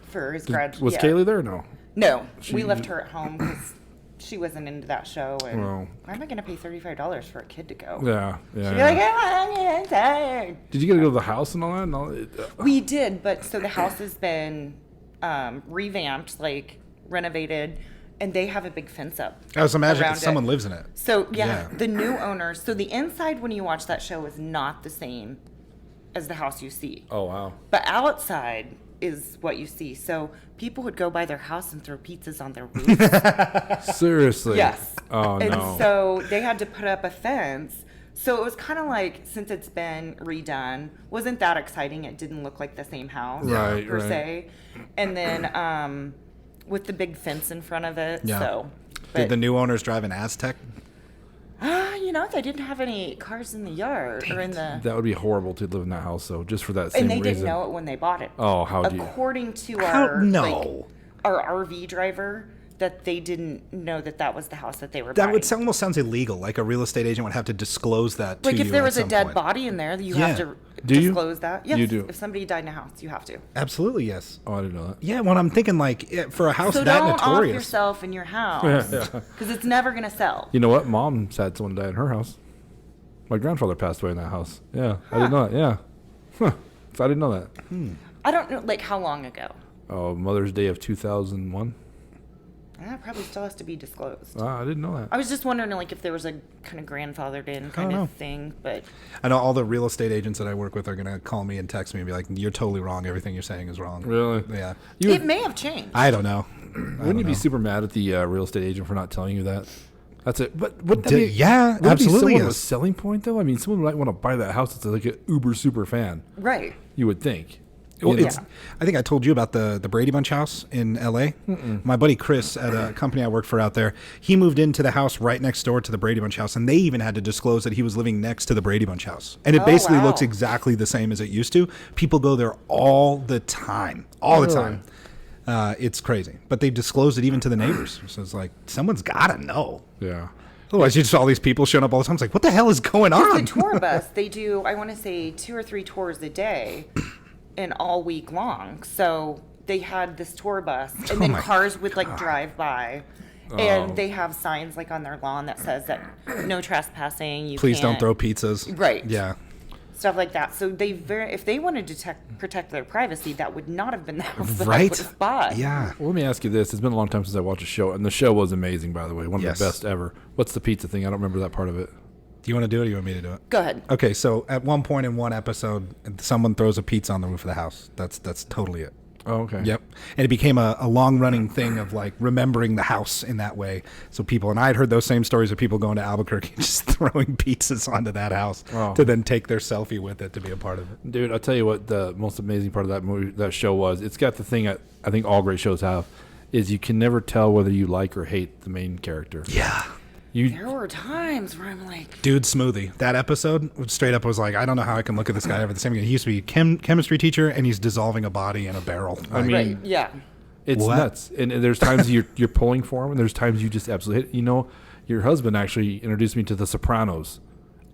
[SPEAKER 3] For his grad.
[SPEAKER 1] Was
[SPEAKER 3] yeah.
[SPEAKER 1] Kaylee there? Or no.
[SPEAKER 3] No, we left her at home because she wasn't into that show. And
[SPEAKER 1] Well.
[SPEAKER 3] why am I going to pay $35 for a kid to go?
[SPEAKER 1] Yeah.
[SPEAKER 3] She'd be like, "I'm tired."
[SPEAKER 1] Did you get to go to the house and all that? And all,
[SPEAKER 3] We did, but so the house has been revamped, like renovated, and they have a big fence up.
[SPEAKER 2] I was imagining
[SPEAKER 3] around
[SPEAKER 2] someone
[SPEAKER 3] it.
[SPEAKER 2] lives in it.
[SPEAKER 3] So yeah,
[SPEAKER 2] Yeah.
[SPEAKER 3] the new owners. So the inside when you watch that show is not the same as the house you see,
[SPEAKER 1] oh wow.
[SPEAKER 3] but outside is what you see. So people would go by their house and throw pizzas on their roof.
[SPEAKER 1] Seriously.
[SPEAKER 3] Yes.
[SPEAKER 1] Oh
[SPEAKER 3] And
[SPEAKER 1] no.
[SPEAKER 3] so they had to put up a fence. So it was kind of like, since it's been redone, wasn't that exciting. It didn't look like the same house
[SPEAKER 1] Right,
[SPEAKER 3] per
[SPEAKER 1] right.
[SPEAKER 3] se. And then with the big fence in front of it.
[SPEAKER 2] Yeah.
[SPEAKER 3] So,
[SPEAKER 2] Did
[SPEAKER 3] but,
[SPEAKER 2] the new owners drive an Aztec?
[SPEAKER 3] they didn't have any cars in the yard or in the.
[SPEAKER 1] That would be horrible to live in that house, though, just for that same
[SPEAKER 3] And they
[SPEAKER 1] reason.
[SPEAKER 3] didn't know it when they bought it.
[SPEAKER 1] Oh, how do you?
[SPEAKER 3] According to
[SPEAKER 2] How-
[SPEAKER 3] our
[SPEAKER 2] no.
[SPEAKER 3] our RV driver, that they didn't know that was the house that they were
[SPEAKER 2] That
[SPEAKER 3] buying.
[SPEAKER 2] would almost sounds illegal. Like a real estate agent would have to disclose that to
[SPEAKER 3] like
[SPEAKER 2] you
[SPEAKER 3] if there
[SPEAKER 2] at
[SPEAKER 3] was a
[SPEAKER 2] some
[SPEAKER 3] dead
[SPEAKER 2] point.
[SPEAKER 3] body in there, you
[SPEAKER 2] Yeah.
[SPEAKER 3] have to
[SPEAKER 1] Do you?
[SPEAKER 3] disclose that. Yes,
[SPEAKER 1] You do.
[SPEAKER 3] If somebody died in a house, you have to.
[SPEAKER 2] Absolutely, yes.
[SPEAKER 1] Oh, I didn't know that.
[SPEAKER 2] Yeah, when I'm thinking like for a house
[SPEAKER 3] So
[SPEAKER 2] that
[SPEAKER 3] don't off
[SPEAKER 2] notorious.
[SPEAKER 3] yourself in your house
[SPEAKER 1] Yeah.
[SPEAKER 3] because it's never gonna sell.
[SPEAKER 1] You know what? Mom's had someone die in her house. My grandfather passed away in that house. Yeah, I didn't know that. Yeah. Huh. So I didn't know that.
[SPEAKER 3] I don't know, like how long ago.
[SPEAKER 1] Oh, Mother's Day of 2001.
[SPEAKER 3] That probably still has to be disclosed.
[SPEAKER 1] I didn't know that.
[SPEAKER 3] I was just wondering, like, if there was a kind of grandfathered in kind
[SPEAKER 2] know.
[SPEAKER 3] of thing, but
[SPEAKER 2] I know all the real estate agents that I work with are gonna call me and text me and be like, "You're totally wrong. Everything you're saying is wrong."
[SPEAKER 1] Really?
[SPEAKER 2] Yeah.
[SPEAKER 1] You
[SPEAKER 3] it may have changed.
[SPEAKER 2] I don't know.
[SPEAKER 1] wouldn't you be super mad at the real estate agent for not telling you that? That's it. But would that be,
[SPEAKER 2] Yeah,
[SPEAKER 1] would it be
[SPEAKER 2] absolutely.
[SPEAKER 1] somewhat of a
[SPEAKER 2] Yes.
[SPEAKER 1] selling point, though? I mean, someone might want to buy that house that's like an uber super fan.
[SPEAKER 3] Right.
[SPEAKER 1] You would think.
[SPEAKER 2] Well,
[SPEAKER 1] You know?
[SPEAKER 2] it's, I think I told you about the Brady Bunch house in L.A. My buddy Chris at a company I worked for out there, he moved into the house right next door to the Brady Bunch house, and they even had to disclose that he was living next to the Brady Bunch house. And it
[SPEAKER 3] Oh,
[SPEAKER 2] basically
[SPEAKER 3] wow.
[SPEAKER 2] looks exactly the same as it used to. People go there all the time. All the
[SPEAKER 1] Really?
[SPEAKER 2] time. It's crazy. But they disclosed it even to the neighbors. So it's like, someone's got to know.
[SPEAKER 1] Yeah.
[SPEAKER 2] Otherwise, you just all these people showing up all the time. It's like, what the hell is going
[SPEAKER 3] The
[SPEAKER 2] on?
[SPEAKER 3] tour bus, they do, I want to say, 2 or 3 tours a day and all week long. So they had this tour bus, and then
[SPEAKER 2] my
[SPEAKER 3] cars would like drive by. And they have signs like on their lawn that says that no trespassing. You
[SPEAKER 2] Please don't
[SPEAKER 3] can't-
[SPEAKER 2] throw pizzas.
[SPEAKER 3] Right.
[SPEAKER 2] Yeah.
[SPEAKER 3] Stuff like that. So if they wanted to protect their privacy, that would not have been the house that I
[SPEAKER 2] Right?
[SPEAKER 3] would have bought.
[SPEAKER 2] Yeah.
[SPEAKER 1] Well, let me ask you this. It's been a long time since I watched a show, and the show was amazing, by the way. One of
[SPEAKER 2] Yes.
[SPEAKER 1] the best ever. What's the pizza thing? I don't remember that part of it.
[SPEAKER 2] Do you want to do it or do you want me to do it?
[SPEAKER 3] Go ahead.
[SPEAKER 2] Okay, so at one point in one episode, someone throws a pizza on the roof of the house. That's totally it.
[SPEAKER 1] Oh, okay.
[SPEAKER 2] Yep. And it became a long running thing of like remembering the house in that way. So people, and I had heard those same stories of people going to Albuquerque just throwing pizzas onto that house
[SPEAKER 1] Wow.
[SPEAKER 2] to then take their selfie with it to be a part of it.
[SPEAKER 1] Dude, I'll tell you what the most amazing part of that movie, that show was. It's got the thing I think all great shows have, is you can never tell whether you like or hate the main character.
[SPEAKER 2] Yeah.
[SPEAKER 3] There were times where I'm like,
[SPEAKER 2] Dude Smoothie. That episode straight up was like, I don't know how I can look at this guy ever the same again. He used to be a chemistry teacher and he's dissolving a body in a barrel.
[SPEAKER 1] I mean,
[SPEAKER 3] right, yeah.
[SPEAKER 1] It's
[SPEAKER 2] What?
[SPEAKER 1] nuts. And there's times you're pulling for him, and there's times you just absolutely hate. You know, your husband actually introduced me to The Sopranos,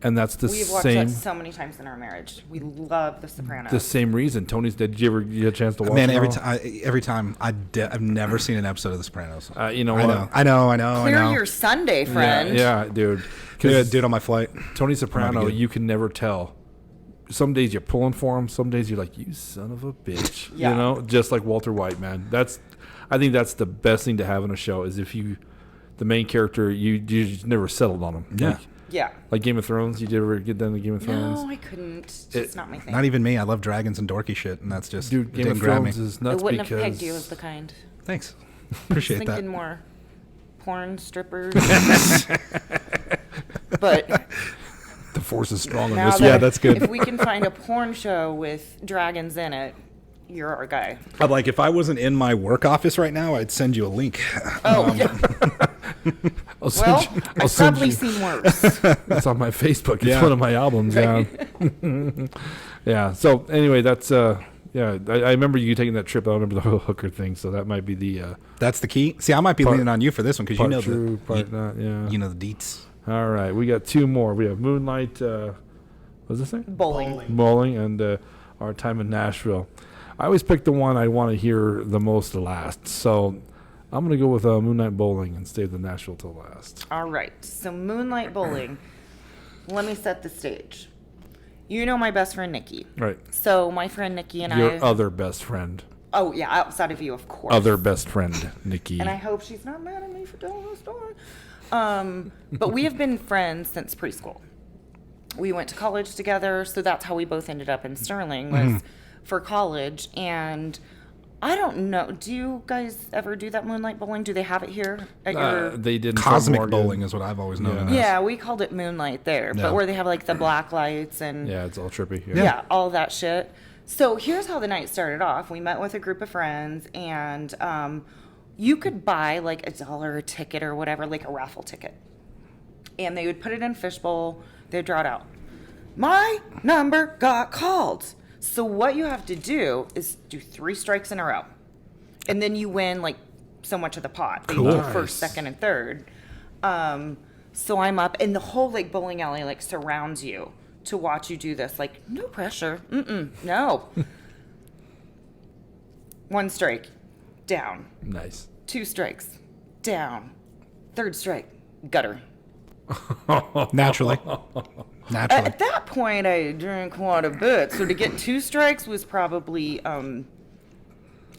[SPEAKER 1] and that's the
[SPEAKER 3] We've watched
[SPEAKER 1] same
[SPEAKER 3] that so many times in our marriage. We love The Sopranos.
[SPEAKER 1] the same reason. Tony's. Did you ever get a chance to watch?
[SPEAKER 2] Man,
[SPEAKER 1] it
[SPEAKER 2] every
[SPEAKER 1] all?
[SPEAKER 2] time I've never seen an episode of The Sopranos.
[SPEAKER 1] You know
[SPEAKER 2] I
[SPEAKER 1] what?
[SPEAKER 2] know.
[SPEAKER 3] Clear your Sunday, friend.
[SPEAKER 1] Yeah, dude.
[SPEAKER 2] Yeah,
[SPEAKER 1] Because
[SPEAKER 2] dude on my flight.
[SPEAKER 1] Tony
[SPEAKER 2] Might
[SPEAKER 1] Soprano,
[SPEAKER 2] be good.
[SPEAKER 1] you can never tell. Some days you're pulling for him. Some days you're like, you son of a bitch.
[SPEAKER 3] Yeah.
[SPEAKER 1] You know, just like Walter White, man. I think that's the best thing to have in a show is if the main character, you just never settled on him.
[SPEAKER 2] Yeah.
[SPEAKER 3] Yeah.
[SPEAKER 1] Like Game of Thrones. You did ever get done to Game of Thrones?
[SPEAKER 3] No, I couldn't. It's just not my thing.
[SPEAKER 2] Not even me. I love dragons and dorky shit, and that's just
[SPEAKER 1] Dude, Game
[SPEAKER 2] didn't
[SPEAKER 1] of
[SPEAKER 2] grab me.
[SPEAKER 1] Thrones is
[SPEAKER 3] I
[SPEAKER 1] nuts
[SPEAKER 3] wouldn't
[SPEAKER 1] because
[SPEAKER 3] have pegged you as the kind.
[SPEAKER 2] Thanks.
[SPEAKER 3] I
[SPEAKER 2] Appreciate
[SPEAKER 3] was
[SPEAKER 2] that.
[SPEAKER 3] thinking more porn strippers. But
[SPEAKER 1] the force is strong on
[SPEAKER 3] now
[SPEAKER 1] this
[SPEAKER 3] that
[SPEAKER 1] one.
[SPEAKER 2] Yeah, that's good.
[SPEAKER 3] if we can find a porn show with dragons in it, you're our guy.
[SPEAKER 2] I'm like, if I wasn't in my work office right now, I'd send you a link.
[SPEAKER 3] Oh, yeah.
[SPEAKER 1] I'll send
[SPEAKER 3] Well,
[SPEAKER 1] you- I'll
[SPEAKER 3] I've
[SPEAKER 1] send
[SPEAKER 3] probably
[SPEAKER 1] you-
[SPEAKER 3] seen worse.
[SPEAKER 1] It's on my Facebook. It's
[SPEAKER 2] Yeah.
[SPEAKER 1] one of my albums. Yeah. Yeah. So anyway, that's yeah. I remember you taking that trip. I don't remember the whole hooker thing. So that might be the
[SPEAKER 2] That's the key. See, I might be
[SPEAKER 1] Part-
[SPEAKER 2] leaning on you for this one because you
[SPEAKER 1] part
[SPEAKER 2] know
[SPEAKER 1] true,
[SPEAKER 2] the
[SPEAKER 1] part not. Yeah.
[SPEAKER 2] you know the deets.
[SPEAKER 1] All right, we got 2 more. We have Moonlight. What's this thing?
[SPEAKER 3] Bowling.
[SPEAKER 1] Bowling and Our Time in Nashville. I always pick the one I want to hear the most last. So I'm going to go with Moonlight Bowling and save the Nashville till last.
[SPEAKER 3] All right. So Moonlight Bowling. Let me set the stage. You know my best friend Nikki.
[SPEAKER 1] Right.
[SPEAKER 3] So my friend Nikki and
[SPEAKER 1] Your
[SPEAKER 3] I.
[SPEAKER 1] other best friend.
[SPEAKER 3] Oh yeah, outside of you, of course.
[SPEAKER 1] Other best friend, Nikki.
[SPEAKER 3] And I hope she's not mad at me for telling the story. But we have been friends since preschool. We went to college together, so that's how we both ended up in Sterling was for college. And I don't know, do you guys ever do that Moonlight Bowling? Do they have it here at your?
[SPEAKER 1] They did
[SPEAKER 2] Cosmic bowling is what I've always known. it as.
[SPEAKER 3] Yeah, we called it Moonlight there,
[SPEAKER 2] Yeah.
[SPEAKER 3] but where they have like the black lights and
[SPEAKER 1] Yeah, it's all trippy.
[SPEAKER 3] yeah, all that shit. So here's how the night started off. We met with a group of friends, and you could buy like $1 a ticket or whatever, like a raffle ticket. And they would put it in a fishbowl, they'd draw it out. My number got called. So what you have to do is do 3 strikes in a row. And then you win like so much of the pot. They
[SPEAKER 2] Cool.
[SPEAKER 3] do
[SPEAKER 1] Nice.
[SPEAKER 3] first, second, and third. So I'm up, and the whole like bowling alley like surrounds you to watch you do this. Like, no pressure. No. 1 strike, down.
[SPEAKER 1] Nice.
[SPEAKER 3] 2 strikes, down. 3rd strike, gutter.
[SPEAKER 2] Naturally. Naturally.
[SPEAKER 3] At that point, I drank quite a bit, so to get 2 strikes was probably an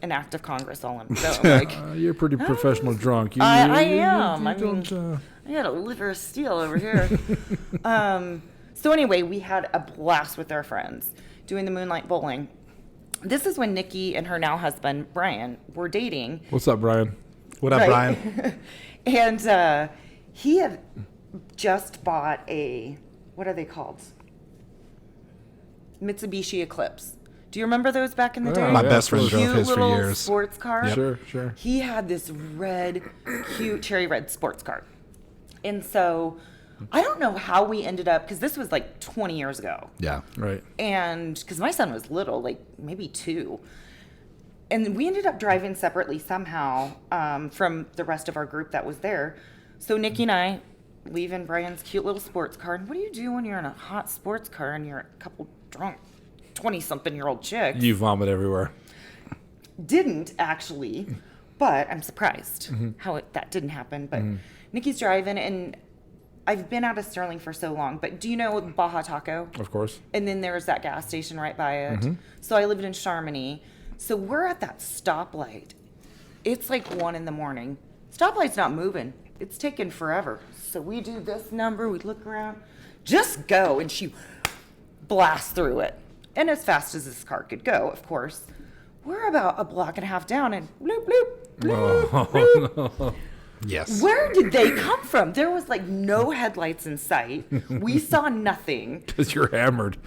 [SPEAKER 3] act of Congress all in. So, like,
[SPEAKER 1] You're a pretty professional drunk.
[SPEAKER 3] I am.
[SPEAKER 1] You
[SPEAKER 3] I mean,
[SPEAKER 1] don't,
[SPEAKER 3] I got a liver of steel over here. So anyway, we had a blast with our friends doing the Moonlight Bowling. This is when Nikki and her now husband, Brian, were dating.
[SPEAKER 1] What's up, Brian?
[SPEAKER 2] What up,
[SPEAKER 3] Right.
[SPEAKER 2] Brian?
[SPEAKER 3] And he had just bought a, what are they called? Mitsubishi Eclipse. Do you remember those back in the day?
[SPEAKER 2] My
[SPEAKER 1] Yeah,
[SPEAKER 2] best friend
[SPEAKER 1] absolutely.
[SPEAKER 2] drove his for
[SPEAKER 3] little
[SPEAKER 2] years.
[SPEAKER 3] sports car.
[SPEAKER 1] Sure.
[SPEAKER 3] He had this red, cute cherry red sports car. And so I don't know how we ended up, because this was like 20 years ago.
[SPEAKER 2] Yeah.
[SPEAKER 1] Right.
[SPEAKER 3] And because my son was little, like maybe 2. And we ended up driving separately somehow from the rest of our group that was there. So Nikki and I leave in Brian's cute little sports car. And what do you do when you're in a hot sports car and you're a couple drunk 20-something-year-old chicks?
[SPEAKER 1] You vomit everywhere.
[SPEAKER 3] Didn't actually, but I'm surprised how that didn't happen. But Nikki's driving, and I've been out of Sterling for so long, but do you know Baja Taco?
[SPEAKER 1] Of course.
[SPEAKER 3] And then there's that gas station right by it. So I lived in Charmony. So we're at that stoplight. It's like 1 a.m. Stoplight's not moving. It's taking forever. So we do this number, we look around, just go, and she blasts through it. And as fast as this car could go, of course. We're about a block and a half down, and bloop, bloop, bloop, bloop.
[SPEAKER 2] Yes.
[SPEAKER 3] Where did they come from? There was like no headlights in sight. We saw nothing.
[SPEAKER 1] Because you're hammered.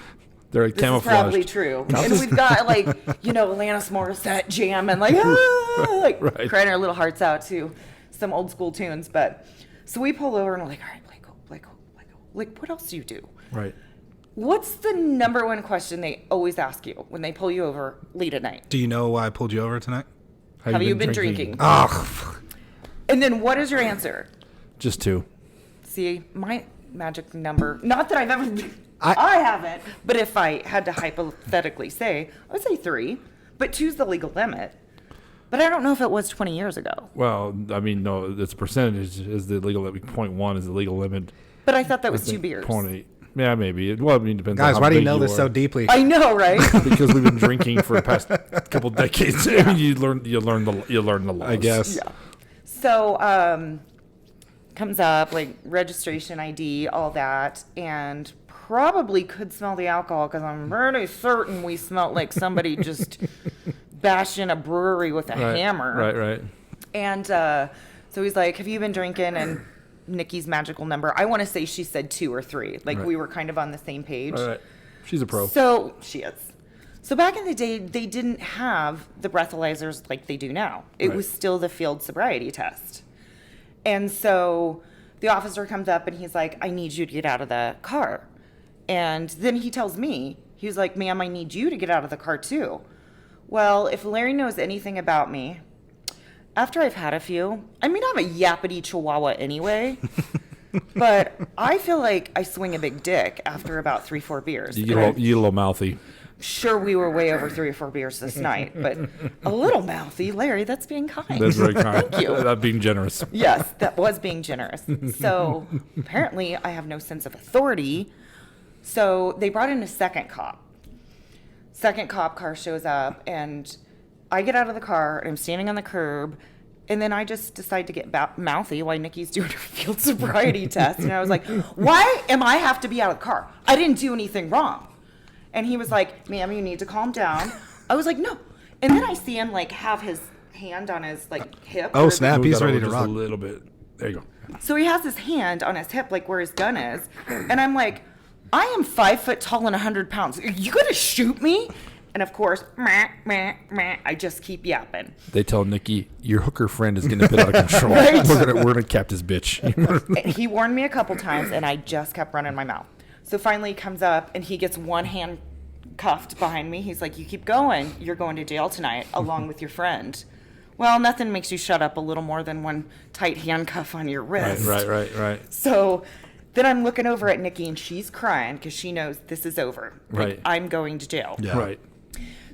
[SPEAKER 1] They're like
[SPEAKER 3] This
[SPEAKER 1] camouflaged.
[SPEAKER 3] is probably true. And we've got like, Alanis Morissette jam and like,
[SPEAKER 1] Right.
[SPEAKER 3] crying our little hearts out to some old school tunes. But so we pull over and we're like, all right, Blake, like, what else do you do?
[SPEAKER 1] Right.
[SPEAKER 3] What's the number one question they always ask you when they pull you over late at night?
[SPEAKER 2] Do you know why I pulled you over tonight?
[SPEAKER 3] Have you been drinking?
[SPEAKER 2] Oh,
[SPEAKER 3] And then what is your answer?
[SPEAKER 1] Just 2.
[SPEAKER 3] See, my magic number, not that I've ever, I haven't, but if I had to hypothetically say, I would say 3, but 2's the legal limit. But I don't know if it was 20 years ago.
[SPEAKER 1] Well, I mean, no, it's a percentage is the legal limit. 0.1 is the legal limit.
[SPEAKER 3] But I thought that was
[SPEAKER 1] I
[SPEAKER 3] 2
[SPEAKER 1] think
[SPEAKER 3] beers.
[SPEAKER 1] 0.8. Yeah, maybe. Well, I mean, it depends on
[SPEAKER 2] guys,
[SPEAKER 1] how
[SPEAKER 2] why do you
[SPEAKER 1] big
[SPEAKER 2] know this
[SPEAKER 1] are.
[SPEAKER 2] so deeply?
[SPEAKER 3] I know, right?
[SPEAKER 1] Because we've been drinking for the past couple decades. you learn the laws.
[SPEAKER 2] I guess.
[SPEAKER 3] Yeah. So comes up like registration ID, all that, and probably could smell the alcohol because I'm pretty certain we smelled like somebody just bashed in a brewery with a hammer.
[SPEAKER 1] Right.
[SPEAKER 3] And so he's like, "Have you been drinking?" And Nikki's magical number, I want to say she said 2 or 3. Like
[SPEAKER 1] Right.
[SPEAKER 3] we were kind of on the same page.
[SPEAKER 1] Right. She's a pro.
[SPEAKER 3] So she is. So back in the day, they didn't have the breathalyzers like they do now. It
[SPEAKER 1] Right.
[SPEAKER 3] was still the field sobriety test. And so the officer comes up and he's like, I need you to get out of the car. And then he tells me, he's like, ma'am, I need you to get out of the car too. Well, if Larry knows anything about me, after I've had a few, I mean, I'm a yappity chihuahua anyway, but I feel like I swing a big dick after about 3-4 beers.
[SPEAKER 1] You get a little mouthy.
[SPEAKER 3] Sure, we were way over 3 or 4 beers this night, but a little mouthy. Larry, that's being kind.
[SPEAKER 1] That's very kind.
[SPEAKER 3] Thank you.
[SPEAKER 1] That's being generous.
[SPEAKER 3] Yes, that was being generous. So apparently I have no sense of authority. So they brought in a second cop. Second cop car shows up, and I get out of the car, and I'm standing on the curb, and then I just decide to get mouthy while Nikki's doing her field sobriety test. And I was like, why am I have to be out of the car? I didn't do anything wrong. And he was like, ma'am, you need to calm down. I was like, no. And then I see him like have his hand on his like hip.
[SPEAKER 2] Oh,
[SPEAKER 3] or-
[SPEAKER 2] snap.
[SPEAKER 1] Move
[SPEAKER 2] He's
[SPEAKER 1] that
[SPEAKER 2] ready
[SPEAKER 1] over
[SPEAKER 2] to
[SPEAKER 1] just
[SPEAKER 2] rock.
[SPEAKER 1] a little bit. There you go.
[SPEAKER 3] So he has his hand on his hip, like where his gun is. And I'm like, I am 5 foot tall and 100 pounds. Are you going to shoot me? And of course, meh, meh, meh, I just keep yapping.
[SPEAKER 1] They tell Nikki, your hooker friend is getting a bit out of control.
[SPEAKER 3] Right.
[SPEAKER 1] We're gonna cap this bitch.
[SPEAKER 3] And he warned me a couple times, and I just kept running my mouth. So finally he comes up, and he gets one hand cuffed behind me. He's like, you keep going. You're going to jail tonight, along with your friend. Well, nothing makes you shut up a little more than one tight handcuff on your wrist.
[SPEAKER 1] Right.
[SPEAKER 3] So then I'm looking over at Nikki, and she's crying because she knows this is over. Like,
[SPEAKER 1] Right.
[SPEAKER 3] I'm going to jail.
[SPEAKER 2] Yeah.
[SPEAKER 1] Right.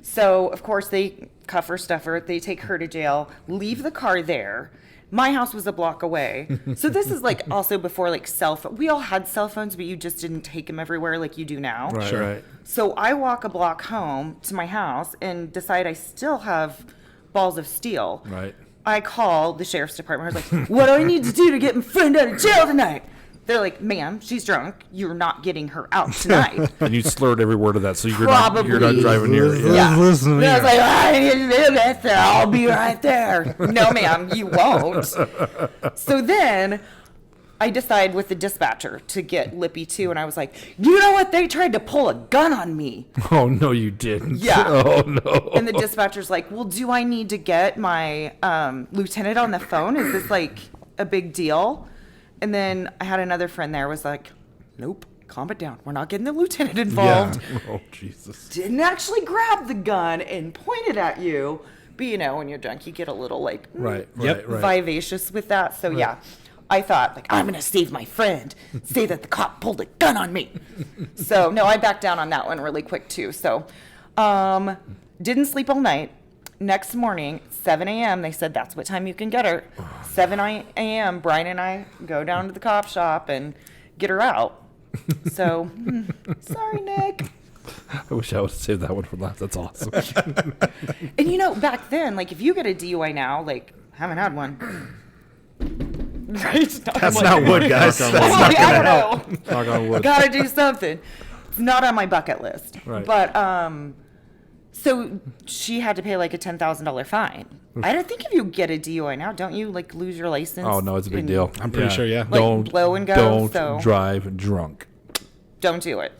[SPEAKER 3] So, of course, they cuff her, stuff her. They take her to jail, leave the car there. My house was a block away. So this is like also before like cell phone. We all had cell phones, but you just didn't take them everywhere like you do now.
[SPEAKER 1] Right.
[SPEAKER 2] Sure.
[SPEAKER 1] Right.
[SPEAKER 3] So I walk a block home to my house and decide I still have balls of steel.
[SPEAKER 1] Right.
[SPEAKER 3] I call the sheriff's department. I was like, what do I need to do to get my friend out of jail tonight? They're like, ma'am, she's drunk. You're not getting her out tonight.
[SPEAKER 1] And you slurred every word of that, so you're
[SPEAKER 3] Probably.
[SPEAKER 1] not driving near it.
[SPEAKER 3] Yeah.
[SPEAKER 2] Listen to
[SPEAKER 3] And I was
[SPEAKER 2] me.
[SPEAKER 3] like, I need to live right there. I'll be right there. No, ma'am, you won't. So then I decide with the dispatcher to get Lippy too. And I was like, you know what? They tried to pull a gun on me.
[SPEAKER 1] Oh no, you didn't.
[SPEAKER 3] Yeah.
[SPEAKER 1] Oh no.
[SPEAKER 3] And the dispatcher's like, well, do I need to get my lieutenant on the phone? Is this like a big deal? And then I had another friend there was like, nope, calm it down. We're not getting the lieutenant involved.
[SPEAKER 1] Oh Jesus.
[SPEAKER 3] Didn't actually grab the gun and point it at you. But you know, when you're drunk, you get a little like
[SPEAKER 1] Right.
[SPEAKER 2] Yep.
[SPEAKER 1] Right.
[SPEAKER 3] vivacious with that. So yeah, I thought like, I'm going to save my friend. Say that the cop pulled a gun on me. So no, I backed down on that one really quick too. So didn't sleep all night. Next morning, 7 a.m., they said that's what time you can get her. 7 a.m., Brian and I go down to the cop shop and get her out. So, sorry, Nick.
[SPEAKER 1] I wish I would have saved that one for last. That's awesome.
[SPEAKER 3] And you know, back then, like if you get a DUI now, like haven't had one. Right?
[SPEAKER 2] That's not wood, guys.
[SPEAKER 3] I'm
[SPEAKER 2] That's
[SPEAKER 3] like,
[SPEAKER 2] not
[SPEAKER 3] I
[SPEAKER 2] gonna
[SPEAKER 3] don't
[SPEAKER 2] help.
[SPEAKER 3] know.
[SPEAKER 1] Knock on wood.
[SPEAKER 3] Gotta do something. It's not on my bucket list.
[SPEAKER 1] Right.
[SPEAKER 3] But so she had to pay like a $10,000 fine. I don't think if you get a DUI now, don't you like lose your license?
[SPEAKER 1] Oh no, it's a big
[SPEAKER 3] and
[SPEAKER 1] deal.
[SPEAKER 2] I'm pretty sure, yeah.
[SPEAKER 3] Like,
[SPEAKER 1] Don't
[SPEAKER 3] blow and go,
[SPEAKER 1] Don't
[SPEAKER 3] so-
[SPEAKER 1] drive drunk.
[SPEAKER 3] Don't do it.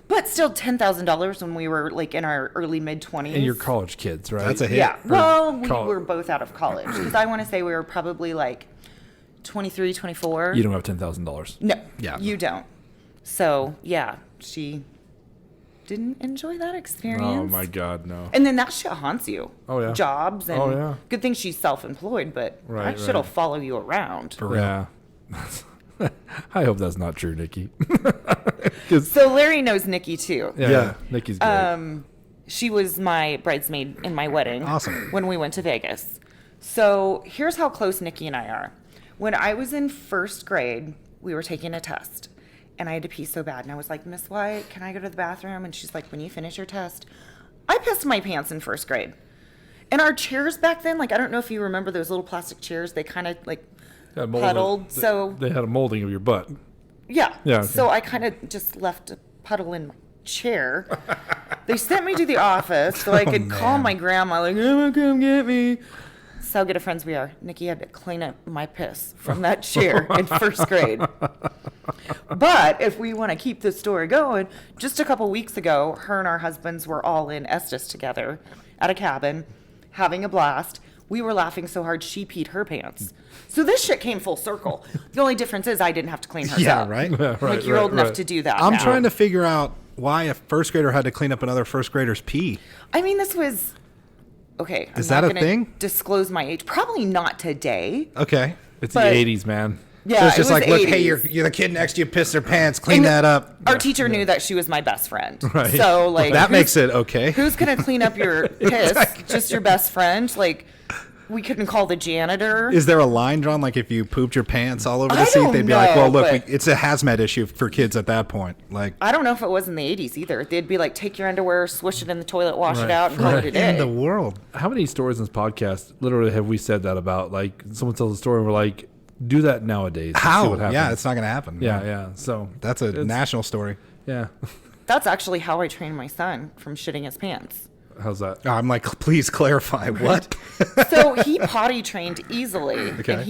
[SPEAKER 3] But still, $10,000 when we were like in our early mid-20s.
[SPEAKER 1] And you're college kids, right?
[SPEAKER 2] That's a hit.
[SPEAKER 3] Yeah. Well, we
[SPEAKER 1] col-
[SPEAKER 3] were both out of college because I want to say we were probably like 23, 24.
[SPEAKER 1] You don't have $10,000.
[SPEAKER 3] No,
[SPEAKER 2] Yeah.
[SPEAKER 3] you don't. So, yeah, she didn't enjoy that experience.
[SPEAKER 1] Oh my God, no.
[SPEAKER 3] And then that shit haunts you.
[SPEAKER 1] Oh, yeah.
[SPEAKER 3] Jobs and
[SPEAKER 1] Oh, yeah.
[SPEAKER 3] good thing she's self-employed, but
[SPEAKER 1] Right,
[SPEAKER 3] that shit'll
[SPEAKER 1] right.
[SPEAKER 3] follow you around.
[SPEAKER 2] For real.
[SPEAKER 1] Yeah. I hope that's not true, Nikki.
[SPEAKER 3] So Larry knows Nikki too.
[SPEAKER 1] Yeah. Nikki's great.
[SPEAKER 3] She was my bridesmaid in my wedding.
[SPEAKER 2] Awesome.
[SPEAKER 3] When we went to Vegas. So here's how close Nikki and I are. When I was in first grade, we were taking a test. And I had to pee so bad. And I was like, Miss White, can I go to the bathroom? And she's like, when you finish your test. I pissed my pants in first grade. And our chairs back then, like, I don't know if you remember those little plastic chairs. They kind of, like,
[SPEAKER 1] Yeah, molded-
[SPEAKER 3] puddled. So,
[SPEAKER 1] They had a molding of your butt.
[SPEAKER 3] yeah.
[SPEAKER 1] Yeah, okay.
[SPEAKER 3] So I kind of just left a puddle in my chair. They sent me to the office so I could call my grandma, like, "Grandma, come get me." So how good of friends we are. Nikki had to clean up my piss from that chair in first grade. But if we want to keep this story going, just a couple weeks ago, her and our husbands were all in Estes together at a cabin, having a blast. We were laughing so hard she peed her pants. So this shit came full circle. The only difference is I didn't have to clean hers
[SPEAKER 2] Yeah,
[SPEAKER 3] up.
[SPEAKER 2] right?
[SPEAKER 1] Yeah,
[SPEAKER 3] Like you're old enough
[SPEAKER 1] right.
[SPEAKER 3] to do that.
[SPEAKER 2] I'm
[SPEAKER 3] now.
[SPEAKER 2] trying to figure out why a first grader had to clean up another first grader's pee.
[SPEAKER 3] I mean, this was okay.
[SPEAKER 2] Is
[SPEAKER 3] I'm
[SPEAKER 2] that
[SPEAKER 3] not
[SPEAKER 2] a
[SPEAKER 3] gonna
[SPEAKER 2] thing?
[SPEAKER 3] Disclose my age. Probably not today.
[SPEAKER 2] Okay.
[SPEAKER 1] It's
[SPEAKER 3] But-
[SPEAKER 1] the 80s, man.
[SPEAKER 3] Yeah,
[SPEAKER 2] So it's
[SPEAKER 3] it
[SPEAKER 2] just
[SPEAKER 3] was
[SPEAKER 2] like, look, hey,
[SPEAKER 3] 80s.
[SPEAKER 2] you're the kid next to you pissed their pants, clean
[SPEAKER 3] And
[SPEAKER 2] that up.
[SPEAKER 3] Our teacher knew that she was my best friend.
[SPEAKER 1] Right.
[SPEAKER 3] So like
[SPEAKER 2] That
[SPEAKER 3] who's-
[SPEAKER 2] makes it okay.
[SPEAKER 3] Who's gonna clean up your piss? Just your best friend? Like we couldn't call the janitor.
[SPEAKER 2] Is there a line drawn, like if you pooped your pants all over the
[SPEAKER 3] I
[SPEAKER 2] seat,
[SPEAKER 3] don't
[SPEAKER 2] they'd be like, well,
[SPEAKER 3] know,
[SPEAKER 2] look,
[SPEAKER 3] but-
[SPEAKER 2] it's a hazmat issue for kids at that point. Like,
[SPEAKER 3] I don't know if it was in the 80s either. They'd be like, take your underwear, swish it in the toilet, wash
[SPEAKER 1] Right.
[SPEAKER 3] it out, and call it a day.
[SPEAKER 2] in the world.
[SPEAKER 1] How many stories in this podcast literally have we said that about? Like, someone tells a story and we're like, do that nowadays. and See
[SPEAKER 2] How?
[SPEAKER 1] what happens.
[SPEAKER 2] Yeah, it's not going to happen.
[SPEAKER 1] Yeah. So
[SPEAKER 2] That's a
[SPEAKER 1] it's-
[SPEAKER 2] national story.
[SPEAKER 1] Yeah.
[SPEAKER 3] That's actually how I trained my son from shitting his pants.
[SPEAKER 1] How's that?
[SPEAKER 2] Oh, I'm like, please clarify what?
[SPEAKER 3] So he potty trained easily.
[SPEAKER 2] Okay.
[SPEAKER 3] And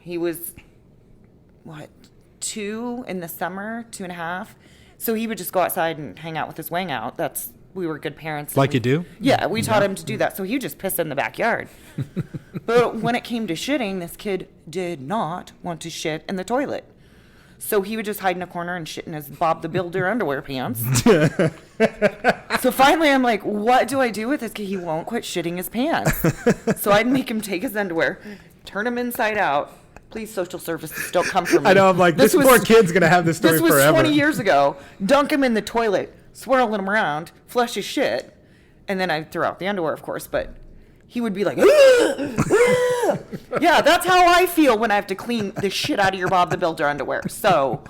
[SPEAKER 3] he was what, 2 in the summer, 2.5. So he would just go outside and hang out with his wang out. We were good parents.
[SPEAKER 2] Like you do?
[SPEAKER 3] Yeah, we taught him to do that. So he would just piss in the backyard. But when it came to shitting, this kid did not want to shit in the toilet. So he would just hide in a corner and shit in his Bob the Builder underwear pants. So finally I'm like, what do I do with this kid? He won't quit shitting his pants. So I'd make him take his underwear, turn him inside out. Please, social services, don't come for me.
[SPEAKER 2] I know, I'm like, this poor kid's going to have this story
[SPEAKER 3] forever. This was
[SPEAKER 2] forever.
[SPEAKER 3] 20 years ago. Dunk him in the toilet, swirl him around, flush his shit, and then I'd throw out the underwear, of course, but he would be like, yeah, that's how I feel when I have to clean the shit out of your Bob the Builder underwear. So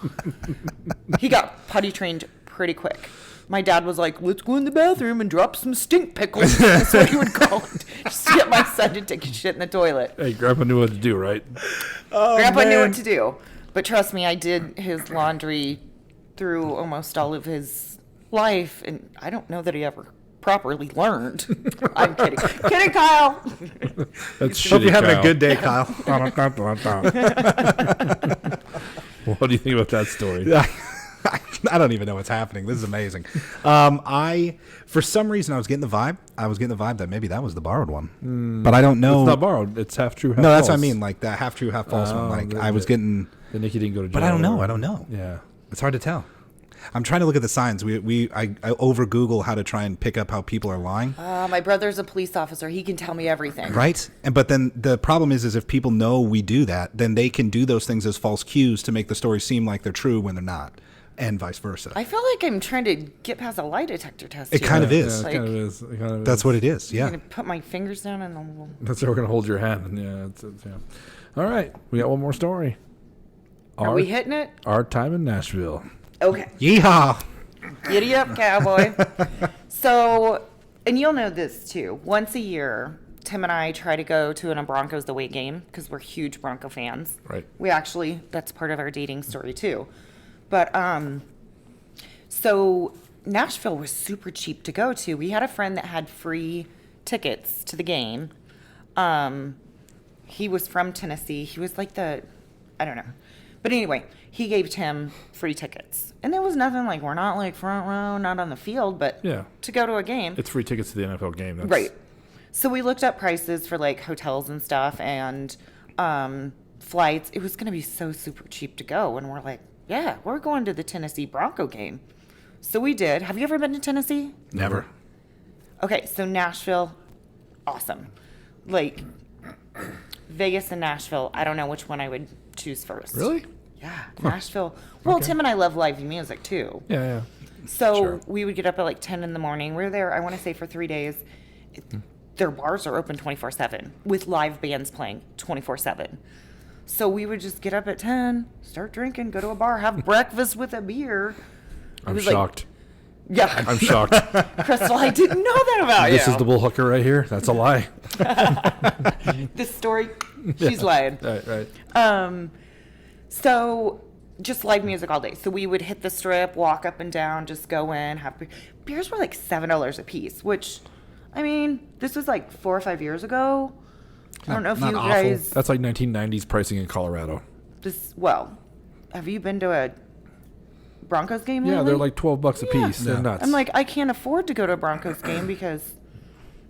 [SPEAKER 3] he got potty trained pretty quick. My dad was like, let's go in the bathroom and drop some stink pickles. That's what he would call it. Just to get my son to take his shit in the toilet.
[SPEAKER 1] Hey, Grandpa knew what to do, right?
[SPEAKER 2] Oh,
[SPEAKER 3] Grandpa knew
[SPEAKER 2] man.
[SPEAKER 3] what to do. But trust me, I did his laundry through almost all of his life. And I don't know that he ever properly learned. I'm kidding. Kidding, Kyle.
[SPEAKER 1] That's
[SPEAKER 2] Hope
[SPEAKER 1] shitty,
[SPEAKER 2] you're having
[SPEAKER 1] Kyle.
[SPEAKER 2] a good day, Kyle.
[SPEAKER 1] What do you think about that story?
[SPEAKER 2] I don't even know what's happening. This is amazing. For some reason, I was getting the vibe. That maybe that was the borrowed one, but I don't know.
[SPEAKER 1] It's not borrowed. It's half true, half
[SPEAKER 2] No,
[SPEAKER 1] false.
[SPEAKER 2] that's what I mean. Like that half true, half false one. Like I was getting,
[SPEAKER 1] The Nicky didn't go to jail.
[SPEAKER 2] but I don't know.
[SPEAKER 1] Yeah.
[SPEAKER 2] It's hard to tell. I'm trying to look at the signs. I over Google how to try and pick up how people are lying.
[SPEAKER 3] My brother's a police officer. He can tell me everything.
[SPEAKER 2] Right? But then the problem is if people know we do that, then they can do those things as false cues to make the story seem like they're true when they're not, and vice versa.
[SPEAKER 3] I feel like I'm trying to get past a lie detector test.
[SPEAKER 2] It
[SPEAKER 3] here.
[SPEAKER 2] kind of is.
[SPEAKER 1] Yeah, it kind of is. It kind of
[SPEAKER 2] That's
[SPEAKER 1] is.
[SPEAKER 2] what it is.
[SPEAKER 3] I'm
[SPEAKER 2] Yeah.
[SPEAKER 3] going to put my fingers down and then we'll...
[SPEAKER 1] That's how we're going to hold your hand. And yeah, yeah. All right. We got one more story.
[SPEAKER 3] Are we hitting it?
[SPEAKER 1] Our time in Nashville.
[SPEAKER 3] Okay.
[SPEAKER 2] Yeehaw.
[SPEAKER 3] Giddy up, cowboy. So, and you'll know this too. Once a year, Tim and I try to go to a Broncos away game because we're huge Bronco fans.
[SPEAKER 1] Right.
[SPEAKER 3] We actually, that's part of our dating story too. But, so Nashville was super cheap to go to. We had a friend that had free tickets to the game. He was from Tennessee. He was like I don't know. But anyway, he gave Tim free tickets. And there was nothing like, we're not like front row, not on the field, but
[SPEAKER 1] Yeah.
[SPEAKER 3] to go to a game.
[SPEAKER 1] It's free tickets to the NFL game. That's,
[SPEAKER 3] Right. So we looked up prices for like hotels and stuff and flights. It was going to be so super cheap to go. And we're like, yeah, we're going to the Tennessee Bronco game. So we did. Have you ever been to Tennessee?
[SPEAKER 2] Never.
[SPEAKER 3] Okay, so Nashville, awesome. Like Vegas and Nashville, I don't know which one I would choose first.
[SPEAKER 1] Really?
[SPEAKER 3] Yeah, Nashville. Well,
[SPEAKER 1] Okay.
[SPEAKER 3] Tim and I love live music too.
[SPEAKER 1] Yeah, yeah.
[SPEAKER 3] So
[SPEAKER 1] Sure.
[SPEAKER 3] we would get up at like 10 in the morning. We were there, I want to say, for 3 days. Their bars are open 24/7 with live bands playing 24/7. So we would just get up at 10, start drinking, go to a bar, have breakfast with a beer. It
[SPEAKER 1] I'm
[SPEAKER 3] was like-
[SPEAKER 1] shocked.
[SPEAKER 3] Yeah.
[SPEAKER 1] I'm shocked.
[SPEAKER 3] Crystal, I didn't know that about
[SPEAKER 1] This
[SPEAKER 3] you.
[SPEAKER 1] is the Bullhucker right here. That's a lie.
[SPEAKER 3] This story, she's lying.
[SPEAKER 1] Right, right.
[SPEAKER 3] So just live music all day. So we would hit the strip, walk up and down, just go in, have beers were like $7 a piece, which, I mean, this was like 4 or 5 years ago. I don't know if
[SPEAKER 2] Not
[SPEAKER 3] you
[SPEAKER 2] awful.
[SPEAKER 3] guys,
[SPEAKER 1] That's like 1990s pricing in Colorado.
[SPEAKER 3] have you been to a Broncos game
[SPEAKER 1] Yeah,
[SPEAKER 3] lately?
[SPEAKER 1] they're like $12 a piece.
[SPEAKER 2] Yeah.
[SPEAKER 1] They're nuts.
[SPEAKER 3] I'm like, I can't afford to go to a Broncos game because,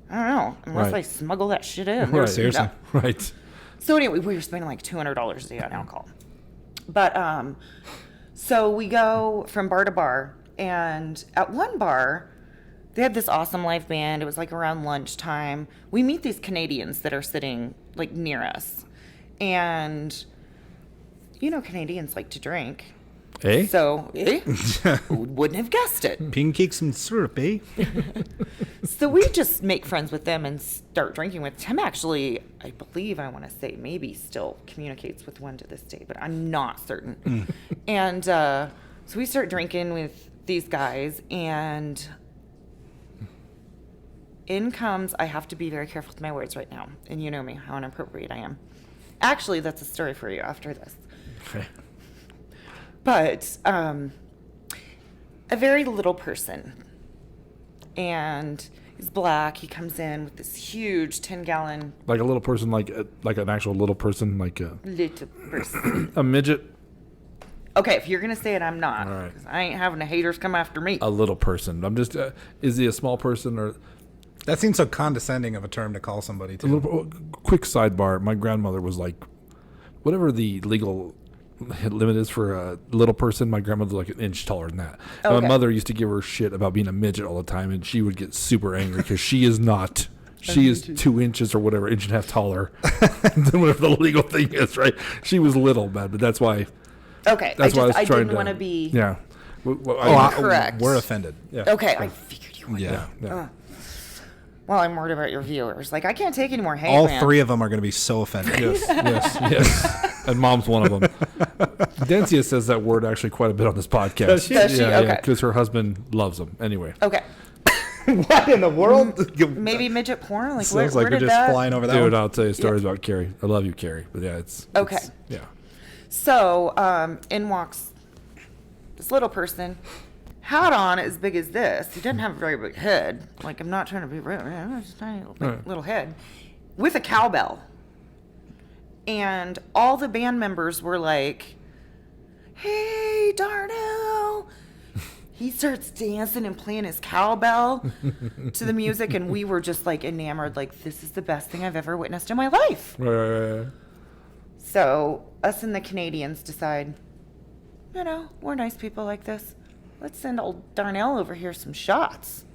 [SPEAKER 3] I don't know, unless
[SPEAKER 1] Right.
[SPEAKER 3] I smuggle that shit in.
[SPEAKER 1] Right.
[SPEAKER 3] There's-
[SPEAKER 2] Seriously.
[SPEAKER 3] no.
[SPEAKER 1] Right.
[SPEAKER 3] So anyway, we were spending like $200 a day on alcohol. But so we go from bar to bar, and at one bar, they had this awesome live band. It was like around lunchtime. We meet these Canadians that are sitting like near us, and you know Canadians like to drink.
[SPEAKER 1] Eh?
[SPEAKER 3] So, who wouldn't have guessed it?
[SPEAKER 2] Pancakes and syrup, eh?
[SPEAKER 3] So we just make friends with them and start drinking with Tim. Actually, I believe, I want to say, maybe still communicates with one to this day, but I'm not certain. And so we start drinking with these guys, and in comes, I have to be very careful with my words right now, and you know me, how inappropriate I am. Actually, that's a story for you after this.
[SPEAKER 1] Okay.
[SPEAKER 3] But a very little person, and he's black. He comes in with this huge 10-gallon
[SPEAKER 1] Like a little person, like an actual little person, like
[SPEAKER 3] little person.
[SPEAKER 1] a midget.
[SPEAKER 3] Okay, if you're gonna say it, I'm not.
[SPEAKER 1] All right.
[SPEAKER 3] 'Cause I ain't having the haters come after me.
[SPEAKER 1] A little person. I'm just. Is he a small person or
[SPEAKER 2] That seems so condescending of a term to call somebody
[SPEAKER 1] a
[SPEAKER 2] to.
[SPEAKER 1] little? Quick sidebar. My grandmother was like, whatever the legal limit is for a little person. My grandmother's like an inch taller than that. And
[SPEAKER 3] Okay.
[SPEAKER 1] my mother used to give her shit about being a midget all the time, and she would get super angry because she is not. She is 2 inches or whatever, inch and a half taller than whatever the legal thing is, right? She was little, man, but that's why.
[SPEAKER 3] Okay.
[SPEAKER 1] That's why I was
[SPEAKER 3] I
[SPEAKER 1] trying
[SPEAKER 3] didn't
[SPEAKER 1] to.
[SPEAKER 3] want to be.
[SPEAKER 1] Yeah.
[SPEAKER 3] Correct.
[SPEAKER 2] We're offended.
[SPEAKER 1] Yeah.
[SPEAKER 3] Okay. I figured you were.
[SPEAKER 2] Yeah.
[SPEAKER 1] Yeah.
[SPEAKER 3] Well, I'm worried about your viewers. Like, I can't take any more hate.
[SPEAKER 2] All
[SPEAKER 3] man.
[SPEAKER 2] 3 of them are going to be so offended.
[SPEAKER 1] Yes. And mom's one of them. Dancia says that word actually quite a bit on this podcast.
[SPEAKER 2] Does she?
[SPEAKER 3] Does she?
[SPEAKER 1] Yeah,
[SPEAKER 3] Okay.
[SPEAKER 1] because her husband loves them. Anyway.
[SPEAKER 3] Okay.
[SPEAKER 2] What in the world?
[SPEAKER 3] Maybe midget porn. Like,
[SPEAKER 2] Sounds
[SPEAKER 3] where
[SPEAKER 2] like you're
[SPEAKER 3] did
[SPEAKER 2] just
[SPEAKER 3] that?
[SPEAKER 2] flying over that
[SPEAKER 1] Dude,
[SPEAKER 2] one.
[SPEAKER 1] I'll tell you stories about Carrie. I love you, Carrie. But yeah, it's
[SPEAKER 3] Okay.
[SPEAKER 1] yeah.
[SPEAKER 3] So, in walks this little person, hat on as big as this. He doesn't have a very big head. Like, I'm not trying to be rude. Just a tiny little head. With a cowbell. And all the band members were like, hey, Darnell. He starts dancing and playing his cowbell to the music, and we were just like enamored. Like, this is the best thing I've ever witnessed in my life.
[SPEAKER 1] Right.
[SPEAKER 3] So us and the Canadians decide, we're nice people like this. Let's send old Darnell over here some shots.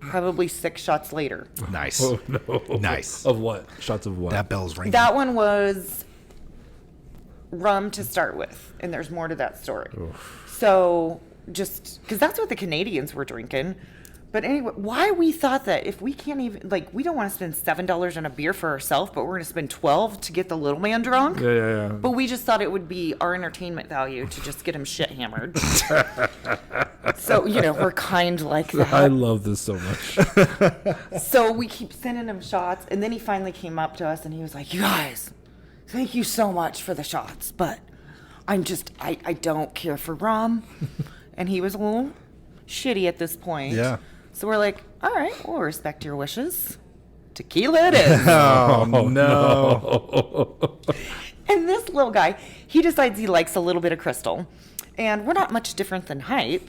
[SPEAKER 3] Probably 6 shots later.
[SPEAKER 2] Nice.
[SPEAKER 1] Oh no.
[SPEAKER 2] Nice.
[SPEAKER 1] Of what? Shots of what?
[SPEAKER 2] That bell's ringing.
[SPEAKER 3] That one was rum to start with, and there's more to that story. So just because that's what the Canadians were drinking. But anyway, why we thought that if we can't even, like, we don't want to spend $7 on a beer for ourselves, but we're going to spend $12 to get the little man drunk.
[SPEAKER 1] Yeah.
[SPEAKER 3] But we just thought it would be our entertainment value to just get him shit hammered. So, we're kind like that.
[SPEAKER 1] I love this so much.
[SPEAKER 3] So we keep sending him shots. And then he finally came up to us and he was like, you guys, thank you so much for the shots. But I don't care for rum. And he was a little shitty at this point.
[SPEAKER 2] Yeah.
[SPEAKER 3] So we're like, all right, we'll respect your wishes. Tequila it is.
[SPEAKER 2] Oh, no.
[SPEAKER 3] And this little guy, he decides he likes a little bit of Crystal. And we're not much different than height.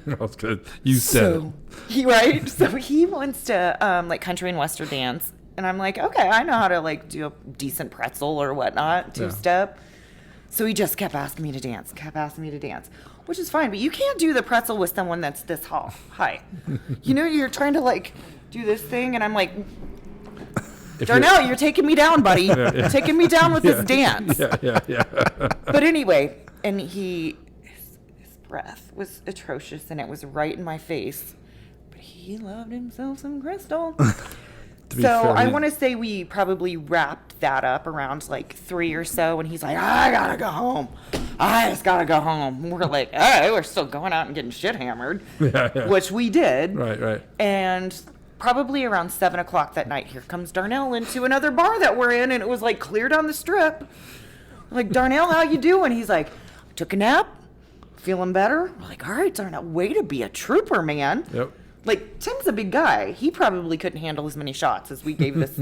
[SPEAKER 1] That's good. You said it.
[SPEAKER 3] Right? So he wants to, like, country and western dance. And I'm like, okay, I know how to, like, do a decent pretzel or whatnot, two-step. So he just kept asking me to dance, which is fine. But you can't do the pretzel with someone that's this high. You're trying to, like, do this thing. And I'm like, Darnell, you're taking me down, buddy. You're taking me down with this dance.
[SPEAKER 1] Yeah.
[SPEAKER 3] But anyway, and his breath was atrocious, and it was right in my face. But he loved himself some Crystal. So
[SPEAKER 1] fair,
[SPEAKER 3] I want to say we probably wrapped that up around like 3 or so, and he's like, I gotta go home. I just gotta go home. And we're like, hey, we're still going out and getting shit hammered, which we did.
[SPEAKER 1] Right.
[SPEAKER 3] And probably around 7 o'clock that night, here comes Darnell into another bar that we're in, and it was like clear down the strip. I'm like, Darnell, how you doing? He's like, took a nap, feeling better. We're like, all right, Darnell, way to be a trooper, man.
[SPEAKER 1] Yep.
[SPEAKER 3] Like, Tim's a big guy. He probably couldn't handle as many shots as we gave this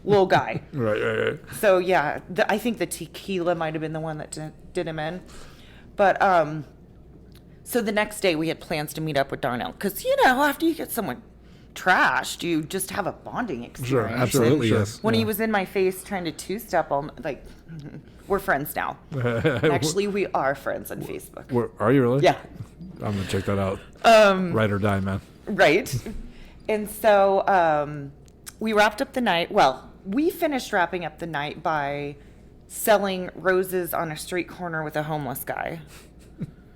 [SPEAKER 3] little guy.
[SPEAKER 1] Right.
[SPEAKER 3] So, yeah, I think the tequila might have been the one that did him in. But, so the next day we had plans to meet up with Darnell. Because, after you get someone trashed, you just have a bonding experience.
[SPEAKER 1] Sure,
[SPEAKER 2] Absolutely,
[SPEAKER 1] sure.
[SPEAKER 2] yes.
[SPEAKER 3] When he was in my face trying to two-step, like, we're friends now. Actually, we are friends on Facebook.
[SPEAKER 1] Are you really?
[SPEAKER 3] Yeah.
[SPEAKER 1] I'm gonna check that out. Ride or die, man.
[SPEAKER 3] Right. And so we wrapped up the night. Well, we finished wrapping up the night by selling roses on a street corner with a homeless guy.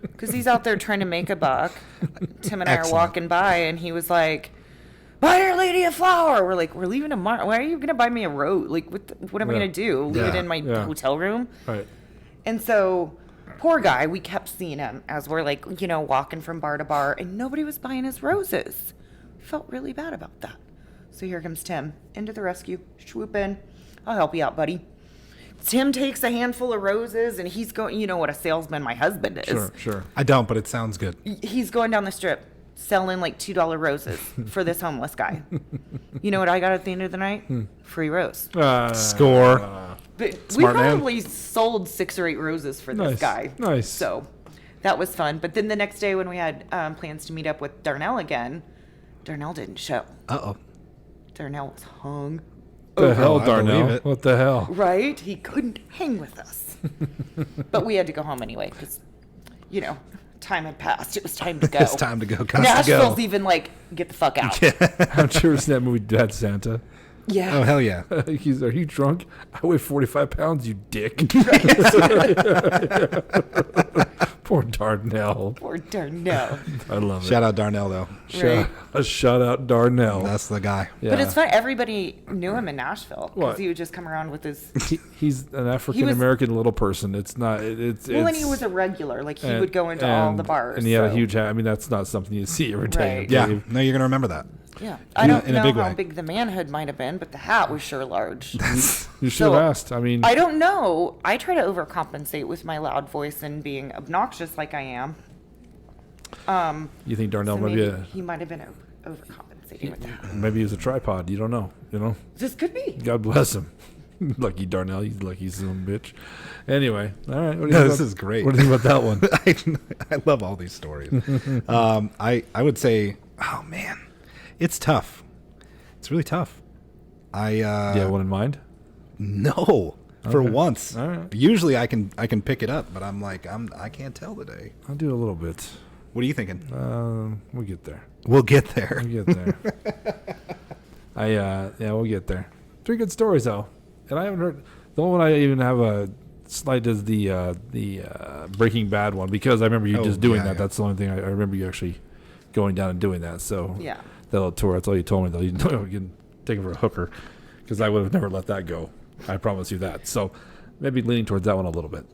[SPEAKER 3] Because he's out there trying to make a buck. Tim and I are
[SPEAKER 2] Excellent.
[SPEAKER 3] walking by, and he was like, buy your lady a flower. We're like, we're leaving tomorrow. Why are you going to buy me a rose? Like, what am I going to do? Leave it in my hotel room?
[SPEAKER 1] Right.
[SPEAKER 3] And so, poor guy, we kept seeing him as we're like, walking from bar to bar, and nobody was buying his roses. Felt really bad about that. So here comes Tim, into the rescue, swoop in. I'll help you out, buddy. Tim takes a handful of roses, and he's going, you know what a salesman my husband is.
[SPEAKER 1] Sure.
[SPEAKER 2] I don't, but it sounds good.
[SPEAKER 3] He's going down the strip, selling like $2 roses for this homeless guy. You know what I got at the end of the night? Free rose.
[SPEAKER 2] Score.
[SPEAKER 3] But
[SPEAKER 2] Smart
[SPEAKER 3] we
[SPEAKER 2] man.
[SPEAKER 3] probably sold 6 or 8 roses for this guy.
[SPEAKER 1] Nice.
[SPEAKER 3] So that was fun. But then the next day when we had plans to meet up with Darnell again, Darnell didn't show.
[SPEAKER 2] Uh-oh.
[SPEAKER 3] Darnell was hung
[SPEAKER 1] The hell,
[SPEAKER 2] I believe
[SPEAKER 1] Darnell?
[SPEAKER 2] it.
[SPEAKER 1] What the hell?
[SPEAKER 3] Right? He couldn't hang with us. But we had to go home anyway because, time had passed. It was time to go.
[SPEAKER 2] It's time to go. Got to go.
[SPEAKER 3] Nashville's even like, get the fuck out.
[SPEAKER 1] Haven't you ever seen that movie, Bad Santa?
[SPEAKER 3] Yeah.
[SPEAKER 2] Oh, hell yeah.
[SPEAKER 1] Are you drunk? I weigh 45 pounds, you dick. Poor Darnell.
[SPEAKER 3] Poor Darnell.
[SPEAKER 1] I love it.
[SPEAKER 2] Shout out Darnell, though.
[SPEAKER 1] Shout out Darnell.
[SPEAKER 2] That's the guy.
[SPEAKER 1] Yeah.
[SPEAKER 3] But it's fun. Everybody knew him in Nashville
[SPEAKER 1] What?
[SPEAKER 3] because he would just come around with his.
[SPEAKER 1] He's an African American little person. It's not. It's
[SPEAKER 3] Well, and he was a regular. Like he would go into all the bars.
[SPEAKER 1] and he had a huge hat. I mean, that's not something you see every day.
[SPEAKER 3] Right.
[SPEAKER 2] Yeah. No, you're going to remember that.
[SPEAKER 3] Yeah, I don't
[SPEAKER 2] in a
[SPEAKER 3] know
[SPEAKER 2] big
[SPEAKER 3] how
[SPEAKER 2] way.
[SPEAKER 3] big the manhood might have been, but the hat was sure large.
[SPEAKER 1] You should
[SPEAKER 3] So,
[SPEAKER 1] have asked. I mean,
[SPEAKER 3] I don't know. I try to overcompensate with my loud voice and being obnoxious like I am.
[SPEAKER 1] you think Darnell
[SPEAKER 3] So
[SPEAKER 1] might
[SPEAKER 3] maybe
[SPEAKER 1] be
[SPEAKER 3] he might have been overcompensating with that.
[SPEAKER 1] maybe he's a tripod. You don't know.
[SPEAKER 3] This could be.
[SPEAKER 1] God bless him. Lucky Darnell. He's lucky son of a bitch. Anyway, all right. What do you
[SPEAKER 2] No,
[SPEAKER 1] think
[SPEAKER 2] this
[SPEAKER 1] about-
[SPEAKER 2] is great.
[SPEAKER 1] What do you think about that one?
[SPEAKER 2] I love all these stories. I would say, oh, man, it's tough. It's really tough.
[SPEAKER 1] Do you have one in mind?
[SPEAKER 2] No, for
[SPEAKER 1] Okay.
[SPEAKER 2] once.
[SPEAKER 1] All right.
[SPEAKER 2] Usually I can pick it up, but I'm like I can't tell today.
[SPEAKER 1] I'll do a little bit.
[SPEAKER 2] What are you thinking?
[SPEAKER 1] We'll get there.
[SPEAKER 2] We'll get there.
[SPEAKER 1] We'll get there. We'll get there. 3 good stories though, and I haven't heard the only one I even have a slight is the Breaking Bad one because I remember you just doing that.
[SPEAKER 2] yeah.
[SPEAKER 1] That's the only thing I remember you actually going down and doing that. So
[SPEAKER 3] Yeah.
[SPEAKER 1] that little tour. That's all you told me though. You can take it for a hooker because I would have never let that go. I promise you that. So maybe leaning towards that one a little bit.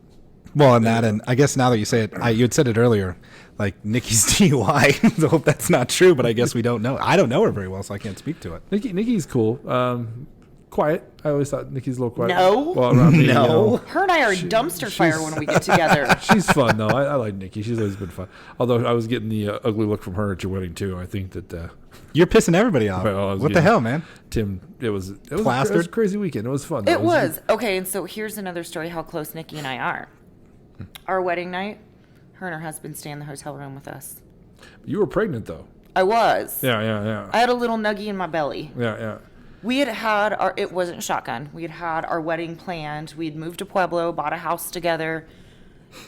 [SPEAKER 2] Well, and that, and I guess now that you say it, you had said it earlier, like Nikki's DUI. I hope that's not true, but I guess we don't know. I don't know her very well, so I can't speak to it.
[SPEAKER 1] Nikki's cool. Quiet. I always thought Nikki's a little quiet.
[SPEAKER 3] No.
[SPEAKER 1] Well, around me,
[SPEAKER 2] No.
[SPEAKER 3] Her and I are dumpster fire when we get together.
[SPEAKER 1] She's fun though. I like Nikki. She's always been fun. Although I was getting the ugly look from her at your wedding too. I think that
[SPEAKER 2] You're pissing everybody off.
[SPEAKER 1] Well, I was
[SPEAKER 2] What the
[SPEAKER 1] getting-
[SPEAKER 2] hell, man?
[SPEAKER 1] Tim, it was
[SPEAKER 2] Plastered?
[SPEAKER 1] a crazy weekend. It was fun. though.
[SPEAKER 3] It was. Okay, and so here's another story how close Nikki and I are. Our wedding night, her and her husband stay in the hotel room with us.
[SPEAKER 1] You were pregnant though.
[SPEAKER 3] I was.
[SPEAKER 1] Yeah.
[SPEAKER 3] I had a little nuggie in my belly.
[SPEAKER 1] Yeah.
[SPEAKER 3] We had our, it wasn't shotgun. We had our wedding planned. We had moved to Pueblo, bought a house together.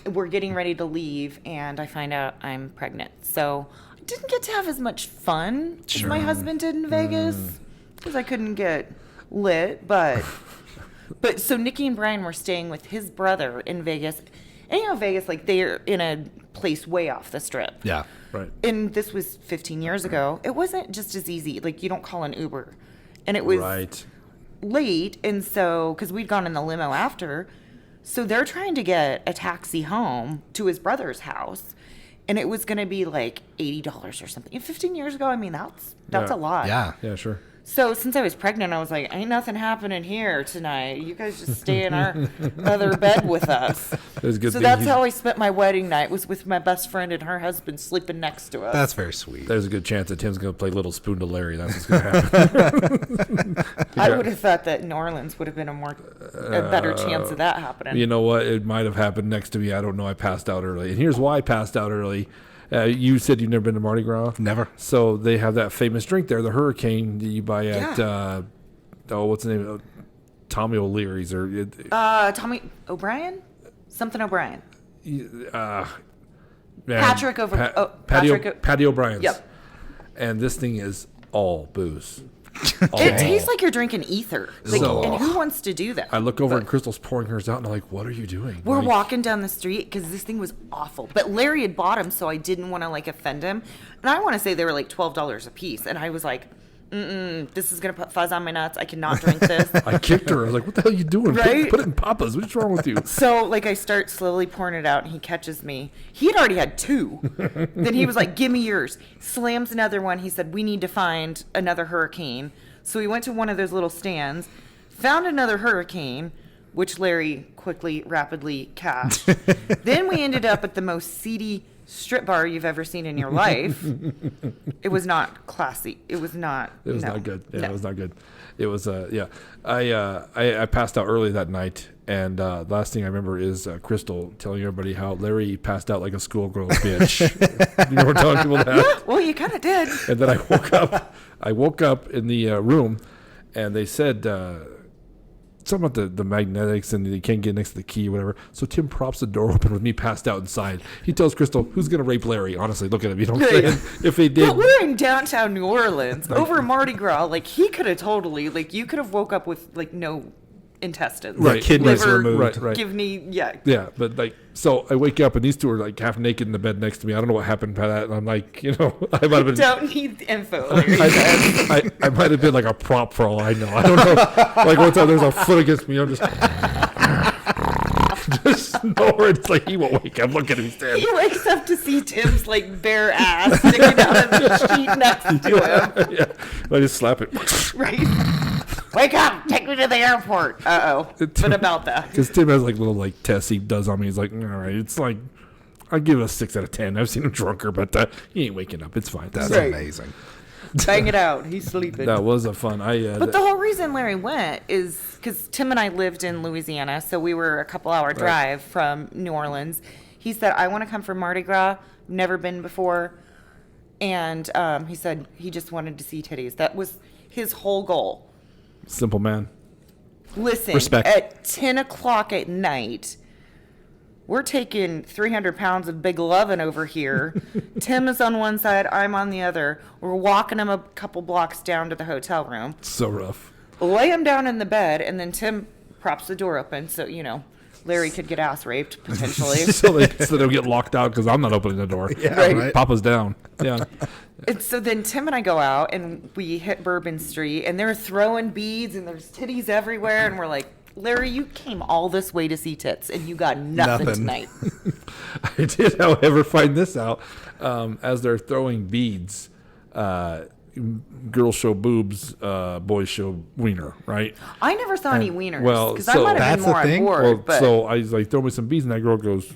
[SPEAKER 3] We're getting ready to leave, and I find out I'm pregnant. So I didn't get to have as much fun as my husband did in Vegas because I couldn't get lit. But so Nikki and Brian were staying with his brother in Vegas. And Vegas, like they're in a place way off the strip.
[SPEAKER 2] Yeah.
[SPEAKER 1] Right.
[SPEAKER 3] And this was 15 years ago. It wasn't just as easy. Like you don't call an Uber. And it was
[SPEAKER 1] Right.
[SPEAKER 3] late, and so because we'd gone in the limo after, so they're trying to get a taxi home to his brother's house, and it was going to be like $80 or something. And 15 years ago, I mean that's
[SPEAKER 1] Yeah.
[SPEAKER 3] a lot.
[SPEAKER 2] Yeah.
[SPEAKER 1] Yeah, sure.
[SPEAKER 3] So since I was pregnant, I was like, ain't nothing happening here tonight. You guys just stay in our other bed with us.
[SPEAKER 1] It was a good
[SPEAKER 3] So
[SPEAKER 1] thing
[SPEAKER 3] that's
[SPEAKER 1] he's-
[SPEAKER 3] how I spent my wedding night, was with my best friend and her husband sleeping next to us.
[SPEAKER 2] That's very sweet.
[SPEAKER 1] There's a good chance that Tim's going to play Little Spoon to Larry. That's what's going to happen.
[SPEAKER 3] I would have thought that New Orleans would have been a better chance of that happening.
[SPEAKER 1] You know what? It might have happened next to me. I don't know. I passed out early. And here's why I passed out early. You said you've never been to Mardi Gras?
[SPEAKER 2] Never.
[SPEAKER 1] So they have that famous drink there, the Hurricane that you buy at, what's the name? Tommy O'Leary's or
[SPEAKER 3] Tommy O'Brien? Something O'Brien.
[SPEAKER 1] man,
[SPEAKER 3] Patrick Patrick
[SPEAKER 1] Patio O'Brien's.
[SPEAKER 3] Yep.
[SPEAKER 1] And this thing is all booze.
[SPEAKER 3] It tastes like you're drinking ether. Like,
[SPEAKER 1] So-
[SPEAKER 3] and who wants to do that?
[SPEAKER 1] I look over and Crystal's pouring hers out, and I'm like, "What are you doing?"
[SPEAKER 3] We're
[SPEAKER 1] Like,
[SPEAKER 3] walking down the street because this thing was awful. But Larry had bought them, so I didn't want to like offend him. And I want to say they were like $12 a piece. And I was like, this is going to put fuzz on my nuts. I cannot drink this.
[SPEAKER 1] I kicked her. I was like, "What the hell are you doing?
[SPEAKER 3] Right?
[SPEAKER 1] Put it in Papa's. What's wrong with you?"
[SPEAKER 3] So, like, I start slowly pouring it out, and he catches me. He had already had 2. Then he was like, give me yours. Slams another one. He said, we need to find another Hurricane. So we went to one of those little stands, found another Hurricane, which Larry quickly, rapidly cashed. Then we ended up at the most seedy strip bar you've ever seen in your life. It was not classy. It was not.
[SPEAKER 1] It was
[SPEAKER 3] no.
[SPEAKER 1] not good. Yeah,
[SPEAKER 3] No.
[SPEAKER 1] it was not good. It was I passed out early that night, and last thing I remember is Crystal telling everybody how Larry passed out like a schoolgirl bitch. You remember telling people that?
[SPEAKER 3] Well, you kind of did.
[SPEAKER 1] And then I woke up in the room, And they said something about the magnetics and they can't get next to the key or whatever. So Tim props the door open with me passed out inside. He tells Crystal, who's going to rape Larry? Honestly, look at him. You know what I'm saying? If they did.
[SPEAKER 3] But we're in downtown New Orleans over Mardi Gras. Like, he could have totally, like, you could have woke up with, like, no intestines.
[SPEAKER 1] Right.
[SPEAKER 2] Kidneys
[SPEAKER 3] Liver,
[SPEAKER 2] removed.
[SPEAKER 1] Right.
[SPEAKER 3] kidney, yeah.
[SPEAKER 1] Yeah, but like, so I wake up and these two are like half naked in the bed next to me. I don't know what happened by that. And I'm like, I might have been.
[SPEAKER 3] Don't need info, Larry.
[SPEAKER 1] I might have been like a prop for all I know. I don't know. Like one time there's a foot against me. I'm just snoring. It's like he won't wake up. Look at him, he's dead.
[SPEAKER 3] He wakes up to see Tim's, like, bare ass sticking out of the sheet next to him.
[SPEAKER 1] Yeah, I just slap it.
[SPEAKER 3] Right? Wake up! Take me to the airport. What about that?
[SPEAKER 1] Because Tim has like little like tests he does on me. He's like, all right, it's like I give it a 6 out of 10. I've seen him drunker, but he ain't waking up. It's fine.
[SPEAKER 2] That's
[SPEAKER 3] Right.
[SPEAKER 2] amazing.
[SPEAKER 3] Bang it out. He's sleeping.
[SPEAKER 1] That was a fun.
[SPEAKER 3] But the whole reason Larry went is because Tim and I lived in Louisiana, so we were a couple-hour drive from New Orleans. He said, I want to come for Mardi Gras. Never been before. And he said he just wanted to see titties. That was his whole goal.
[SPEAKER 1] Simple man.
[SPEAKER 3] Listen,
[SPEAKER 2] Respect.
[SPEAKER 3] at 10 o'clock at night, we're taking 300 pounds of big lovin' over here. Tim is on one side, I'm on the other. We're walking him a couple blocks down to the hotel room.
[SPEAKER 1] So rough.
[SPEAKER 3] Lay him down in the bed, and then Tim props the door open so, Larry could get ass raped, potentially.
[SPEAKER 1] so they'll get locked out because I'm not opening the door.
[SPEAKER 2] Yeah, right.
[SPEAKER 1] Papa's down. Yeah.
[SPEAKER 3] And so then Tim and I go out, and we hit Bourbon Street, and they're throwing beads, and there's titties everywhere, and we're like, Larry, you came all this way to see tits, and you got nothing tonight.
[SPEAKER 1] I did, however, find this out. As they're throwing beads, girls show boobs, boys show wiener, right?
[SPEAKER 3] I never saw any wieners,
[SPEAKER 1] well,
[SPEAKER 3] because I
[SPEAKER 1] so
[SPEAKER 3] might have
[SPEAKER 2] that's
[SPEAKER 3] been more
[SPEAKER 2] the
[SPEAKER 3] on
[SPEAKER 2] thing?
[SPEAKER 3] board.
[SPEAKER 1] Well,
[SPEAKER 3] but
[SPEAKER 1] so I was like, throw me some beads, and that girl goes,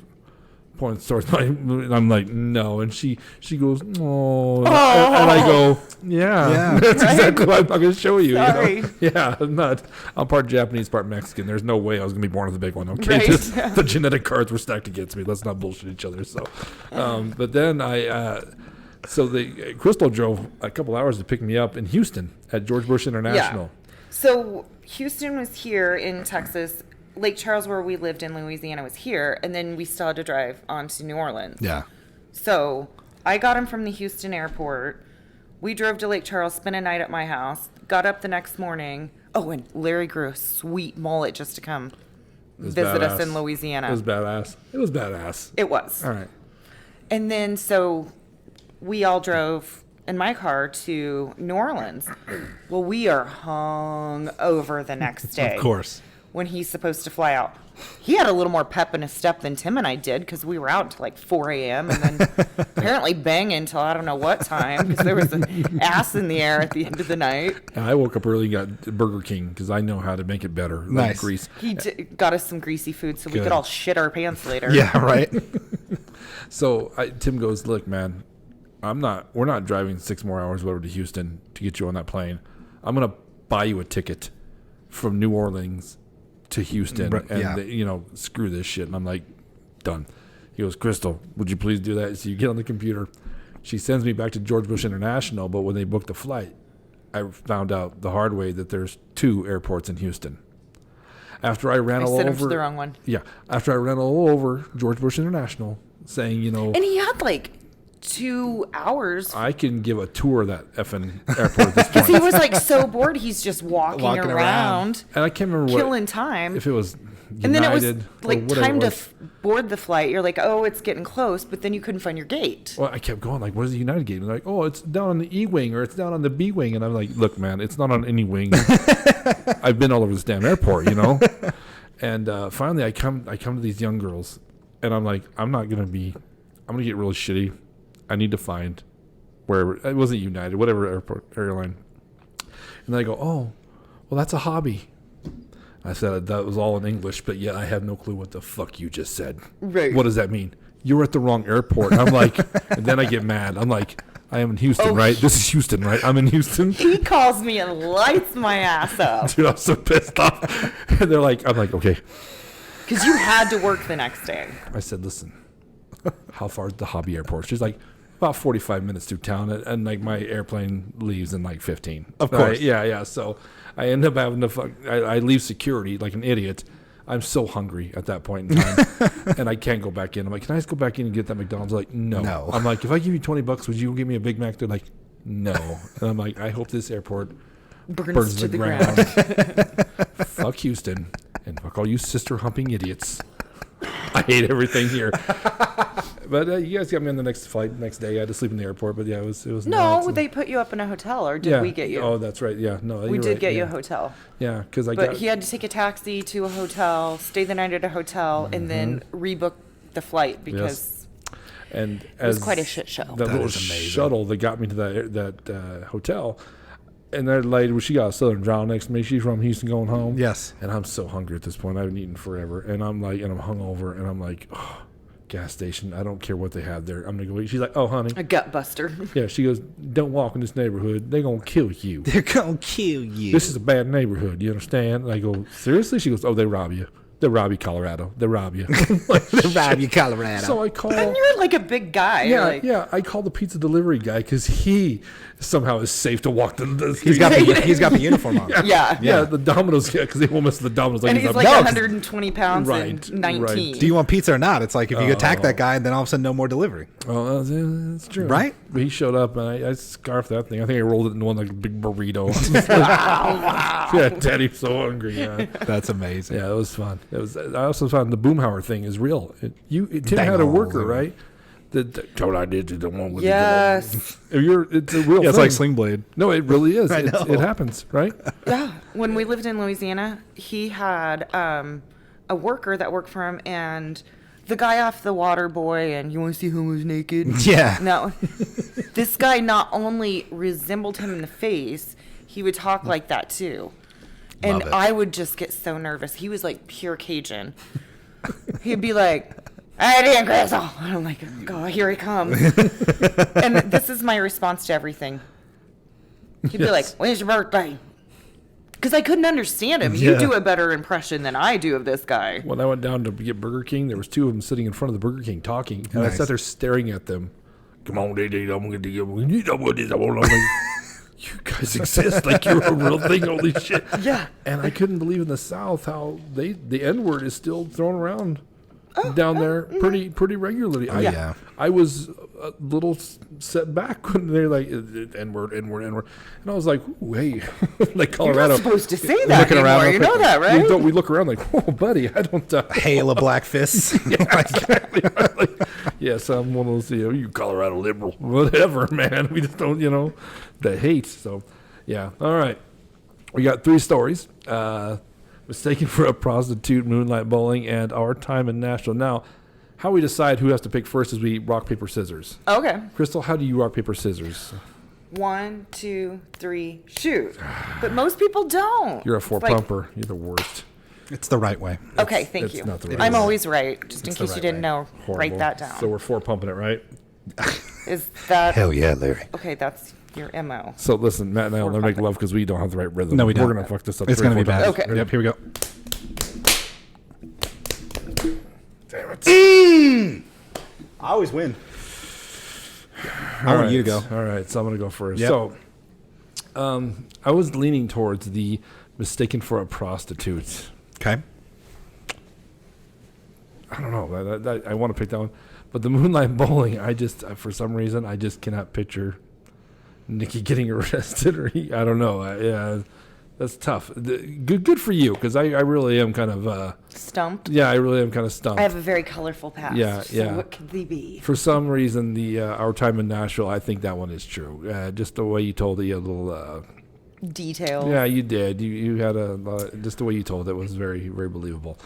[SPEAKER 1] points towards my, and I'm like, no, and she goes, oh, and I go, yeah. That's
[SPEAKER 3] Right?
[SPEAKER 1] exactly what I'm going to show you.
[SPEAKER 3] Sorry.
[SPEAKER 1] You know? Yeah, I'm part Japanese, part Mexican. There's no way I was going to be born as a big one. Okay,
[SPEAKER 3] Right.
[SPEAKER 1] Just, the genetic cards were stacked against me. Let's not bullshit each other. So, but then so the Crystal drove a couple hours to pick me up in Houston at George Bush International.
[SPEAKER 3] So Houston was here in Texas. Lake Charles, where we lived in Louisiana, was here, and then we still had to drive on to New Orleans.
[SPEAKER 2] Yeah.
[SPEAKER 3] So I got him from the Houston airport. We drove to Lake Charles, spent a night at my house, got up the next morning. Oh, and Larry grew a sweet mullet just to come visit us in Louisiana.
[SPEAKER 1] It was badass.
[SPEAKER 3] It was.
[SPEAKER 1] All right.
[SPEAKER 3] And then so we all drove in my car to New Orleans. Well, we are hung over the next day.
[SPEAKER 2] Of course.
[SPEAKER 3] When he's supposed to fly out. He had a little more pep in his step than Tim and I did because we were out until like 4 a.m. and then apparently banging until I don't know what time because there was an ass in the air at the end of the night.
[SPEAKER 1] And I woke up early and got Burger King because I know how to make it better.
[SPEAKER 2] Nice.
[SPEAKER 1] Grease.
[SPEAKER 3] He got us some greasy food so we
[SPEAKER 2] Good.
[SPEAKER 3] could all shit our pants later.
[SPEAKER 2] Yeah, right.
[SPEAKER 1] So Tim goes, look, man, we're not driving 6 more hours over to Houston to get you on that plane. I'm going to buy you a ticket from New Orleans to Houston and screw this shit. And I'm like, done. He goes, Crystal, would you please do that? So you get on the computer. She sends me back to George Bush International, but when they booked the flight, I found out the hard way that there's 2 airports in Houston. After I ran all
[SPEAKER 3] sent him
[SPEAKER 1] over
[SPEAKER 3] to the wrong one.
[SPEAKER 1] Yeah. After I ran all over George Bush International saying,
[SPEAKER 3] And he had like 2 hours.
[SPEAKER 1] I can give a tour of that effing airport at this
[SPEAKER 3] Because
[SPEAKER 1] point.
[SPEAKER 3] he was like so bored, he's just walking around,
[SPEAKER 1] And I can't remember
[SPEAKER 3] killing time.
[SPEAKER 1] if it was United
[SPEAKER 3] And then it was
[SPEAKER 1] or
[SPEAKER 3] like
[SPEAKER 1] whatever
[SPEAKER 3] time
[SPEAKER 1] it
[SPEAKER 3] to
[SPEAKER 1] was.
[SPEAKER 3] board the flight. You're like, oh, it's getting close, but then you couldn't find your gate.
[SPEAKER 1] Well, I kept going, like, what is the United gate? And they're like, oh, it's down on the E wing or it's down on the B wing. And I'm like, look, man, it's not on any wing. I've been all over this damn airport, you know? And finally I come to these young girls and I'm like, I'm going to get really shitty. I need to find where it wasn't United, whatever airline. And they go, oh, well, that's a hobby. I said that was all in English, but yet I have no clue what the fuck you just said.
[SPEAKER 3] Right.
[SPEAKER 1] What does that mean? You were at the wrong airport. And I'm like, and then I get mad. I'm like, I am in Houston, right? This is Houston, right? I'm in Houston.
[SPEAKER 3] He calls me and lights my ass up.
[SPEAKER 1] Dude, I'm so pissed off. And I'm like, okay.
[SPEAKER 3] Because you had to work the next day.
[SPEAKER 1] I said, listen, how far is the hobby airport? She's like, about 45 minutes through town, and like my airplane leaves in like 15.
[SPEAKER 2] Of course.
[SPEAKER 1] Yeah. So I end up having to I leave security like an idiot. I'm so hungry at that point in time, and I can't go back in. I'm like, can I just go back in and get that McDonald's? They're like, no. I'm like, if I give you $20, would you give me a Big Mac? They're like, no. And I'm like, I hope this airport burns to the ground. Fuck Houston, and fuck all you sister humping idiots. I hate everything here. But you guys got me on the next flight next day. I had to sleep in the airport, but yeah, it was
[SPEAKER 3] No,
[SPEAKER 1] nuts.
[SPEAKER 3] they put you up in a hotel, or did we get you?
[SPEAKER 1] Oh, that's right. Yeah, no,
[SPEAKER 3] we did get you a hotel.
[SPEAKER 1] Yeah, because
[SPEAKER 3] But he had to take a taxi to a hotel, stay the night at a hotel, and then rebook the flight because
[SPEAKER 1] and
[SPEAKER 3] it was quite a shit show.
[SPEAKER 1] That little shuttle that got me to that hotel. And that lady, she got a Southern Drawl next to me. She's from Houston going home.
[SPEAKER 2] Yes.
[SPEAKER 1] And I'm so hungry at this point. I haven't eaten forever. And I'm hungover. And I'm like, oh, gas station. I don't care what they have there. I'm going to go eat. She's like, oh, honey.
[SPEAKER 3] A gut buster.
[SPEAKER 1] Yeah. She goes, don't walk in this neighborhood. They're going to kill you.
[SPEAKER 2] They're going to kill you.
[SPEAKER 1] This is a bad neighborhood. You understand? And I go, seriously? She goes, oh, they rob you. They rob you, Colorado. They rob you.
[SPEAKER 2] Like, they rob you, Colorado.
[SPEAKER 1] So I call.
[SPEAKER 3] And you're like a big guy.
[SPEAKER 1] Yeah. I call the pizza delivery guy because he somehow is safe to walk the
[SPEAKER 2] He's got the uniform on.
[SPEAKER 3] Yeah.
[SPEAKER 1] The Domino's, because they won't miss the Domino's.
[SPEAKER 3] And he's like 120 pounds and 19.
[SPEAKER 1] Right.
[SPEAKER 2] Do you want pizza or not? It's like if you attack that guy, then all of a sudden no more delivery.
[SPEAKER 1] Oh, that's true.
[SPEAKER 2] Right?
[SPEAKER 1] But he showed up, and I scarfed that thing. I think I rolled it in one like a big burrito. Yeah, Daddy's so hungry. Yeah.
[SPEAKER 2] That's amazing.
[SPEAKER 1] Yeah, it was fun. I also found the Boomhauer thing is real. Tim had a worker, right? What I did to the one with
[SPEAKER 3] yes.
[SPEAKER 1] It's a real thing.
[SPEAKER 2] It's like Sling Blade.
[SPEAKER 1] No, it really is.
[SPEAKER 2] I know.
[SPEAKER 1] It happens, right?
[SPEAKER 3] Yeah. When we lived in Louisiana, he had a worker that worked for him, and the guy off the water boy, and you want to see who was naked?
[SPEAKER 2] Yeah.
[SPEAKER 3] No. This guy not only resembled him in the face, he would talk like that too. And I would just get so nervous. He was like pure Cajun. He'd be like, "Hey, Dan Crystal." And I'm like, "God, here he comes." And this is my response to everything. He'd be like, "When's your birthday?" Because I couldn't understand him. You do a better impression than I do of this guy.
[SPEAKER 1] When I went down to get Burger King, there was two of them sitting in front of the Burger King talking. And I sat there staring at them. Come on, I'm going to give you. You guys exist like you're a real thing. Holy shit.
[SPEAKER 3] Yeah.
[SPEAKER 1] And I couldn't believe in the South how the N-word is still thrown around down there pretty regularly. I was a little set back when they're like, N-word. And I was like, ooh, hey, like Colorado.
[SPEAKER 3] You're not supposed to say that anymore. You know that, right?
[SPEAKER 1] We look around like, oh, buddy, I don't...
[SPEAKER 2] Hail of black fists.
[SPEAKER 1] Yeah, exactly. Like, yes, I'm one of those, you Colorado liberal. Whatever, man. We just don't, the hate. So, yeah. All right. We got 3 stories. Mistaken for a prostitute, Moonlight Bowling, and Our Time in Nashville. Now, how we decide who has to pick first is we rock, paper, scissors.
[SPEAKER 3] Okay.
[SPEAKER 1] Crystal, how do you rock, paper, scissors?
[SPEAKER 3] 1, 2, 3, shoot. But most people don't.
[SPEAKER 1] You're a four-pumper. You're the worst.
[SPEAKER 2] It's the right way.
[SPEAKER 3] Okay, thank you.
[SPEAKER 1] Not the right
[SPEAKER 3] I'm
[SPEAKER 1] way.
[SPEAKER 3] always right, just in case you didn't know.
[SPEAKER 1] Horrible.
[SPEAKER 3] Write that down.
[SPEAKER 1] So we're four-pumping it, right?
[SPEAKER 3] Is that...
[SPEAKER 2] Hell yeah, Larry.
[SPEAKER 3] Okay, that's your MO.
[SPEAKER 1] So listen, Matt and I will never make love because we don't have the right rhythm.
[SPEAKER 2] No, we don't.
[SPEAKER 1] We're going to fuck this up.
[SPEAKER 2] It's going to be bad.
[SPEAKER 3] Okay.
[SPEAKER 2] Yep, here we go.
[SPEAKER 1] Damn it.
[SPEAKER 2] I always win.
[SPEAKER 1] I
[SPEAKER 2] want you to go.
[SPEAKER 1] All right, so I'm going to go first.
[SPEAKER 2] Yep.
[SPEAKER 1] So, I was leaning towards the mistaken for a prostitute.
[SPEAKER 2] Okay.
[SPEAKER 1] I don't know. I want to pick that one. But the Moonlight Bowling, I just, for some reason, I just cannot picture Nikki getting arrested. I don't know. Yeah, that's tough. Good for you, because I really am kind of...
[SPEAKER 3] Stumped?
[SPEAKER 1] Yeah, I really am kind of stumped.
[SPEAKER 3] I have a very colorful past.
[SPEAKER 1] Yeah.
[SPEAKER 3] So what could they be?
[SPEAKER 1] For some reason, the Our Time in Nashville, I think that one is true. Just the way you told it, you had a little...
[SPEAKER 3] Details.
[SPEAKER 1] Yeah, you did. You had just the way you told it was very, very believable.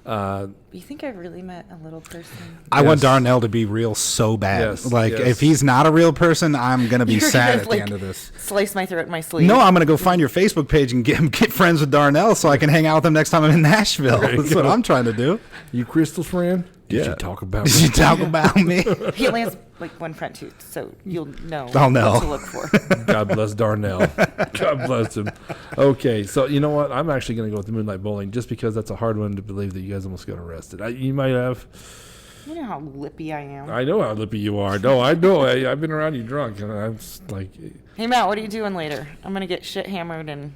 [SPEAKER 3] You think I really met a little person?
[SPEAKER 2] I want Darnell to be real so bad.
[SPEAKER 1] Yes,
[SPEAKER 2] like,
[SPEAKER 1] yes.
[SPEAKER 2] if he's not a real person, I'm going to be
[SPEAKER 3] You're
[SPEAKER 2] sad
[SPEAKER 3] gonna,
[SPEAKER 2] at the end of this.
[SPEAKER 3] Slice my throat in my sleeve.
[SPEAKER 2] No, I'm going to go find your Facebook page and get friends with Darnell so I can hang out with him next time I'm in Nashville. That's what I'm trying to do.
[SPEAKER 1] You Crystal's friend? Did
[SPEAKER 2] Yeah.
[SPEAKER 1] you talk about
[SPEAKER 2] Did
[SPEAKER 1] me?
[SPEAKER 2] you talk about me?
[SPEAKER 3] He only has like one front tooth, so you'll know
[SPEAKER 2] I'll know.
[SPEAKER 3] what to look for.
[SPEAKER 1] God bless Darnell. God bless him. Okay, so you know what? I'm actually going to go with the Moonlight Bowling just because that's a hard one to believe that you guys almost got arrested. You might have.
[SPEAKER 3] You know how lippy I am.
[SPEAKER 1] I know how lippy you are. No, I know. I've been around you drunk, and I'm just like,
[SPEAKER 3] Hey, Matt, what are you doing later? I'm going to get shit hammered and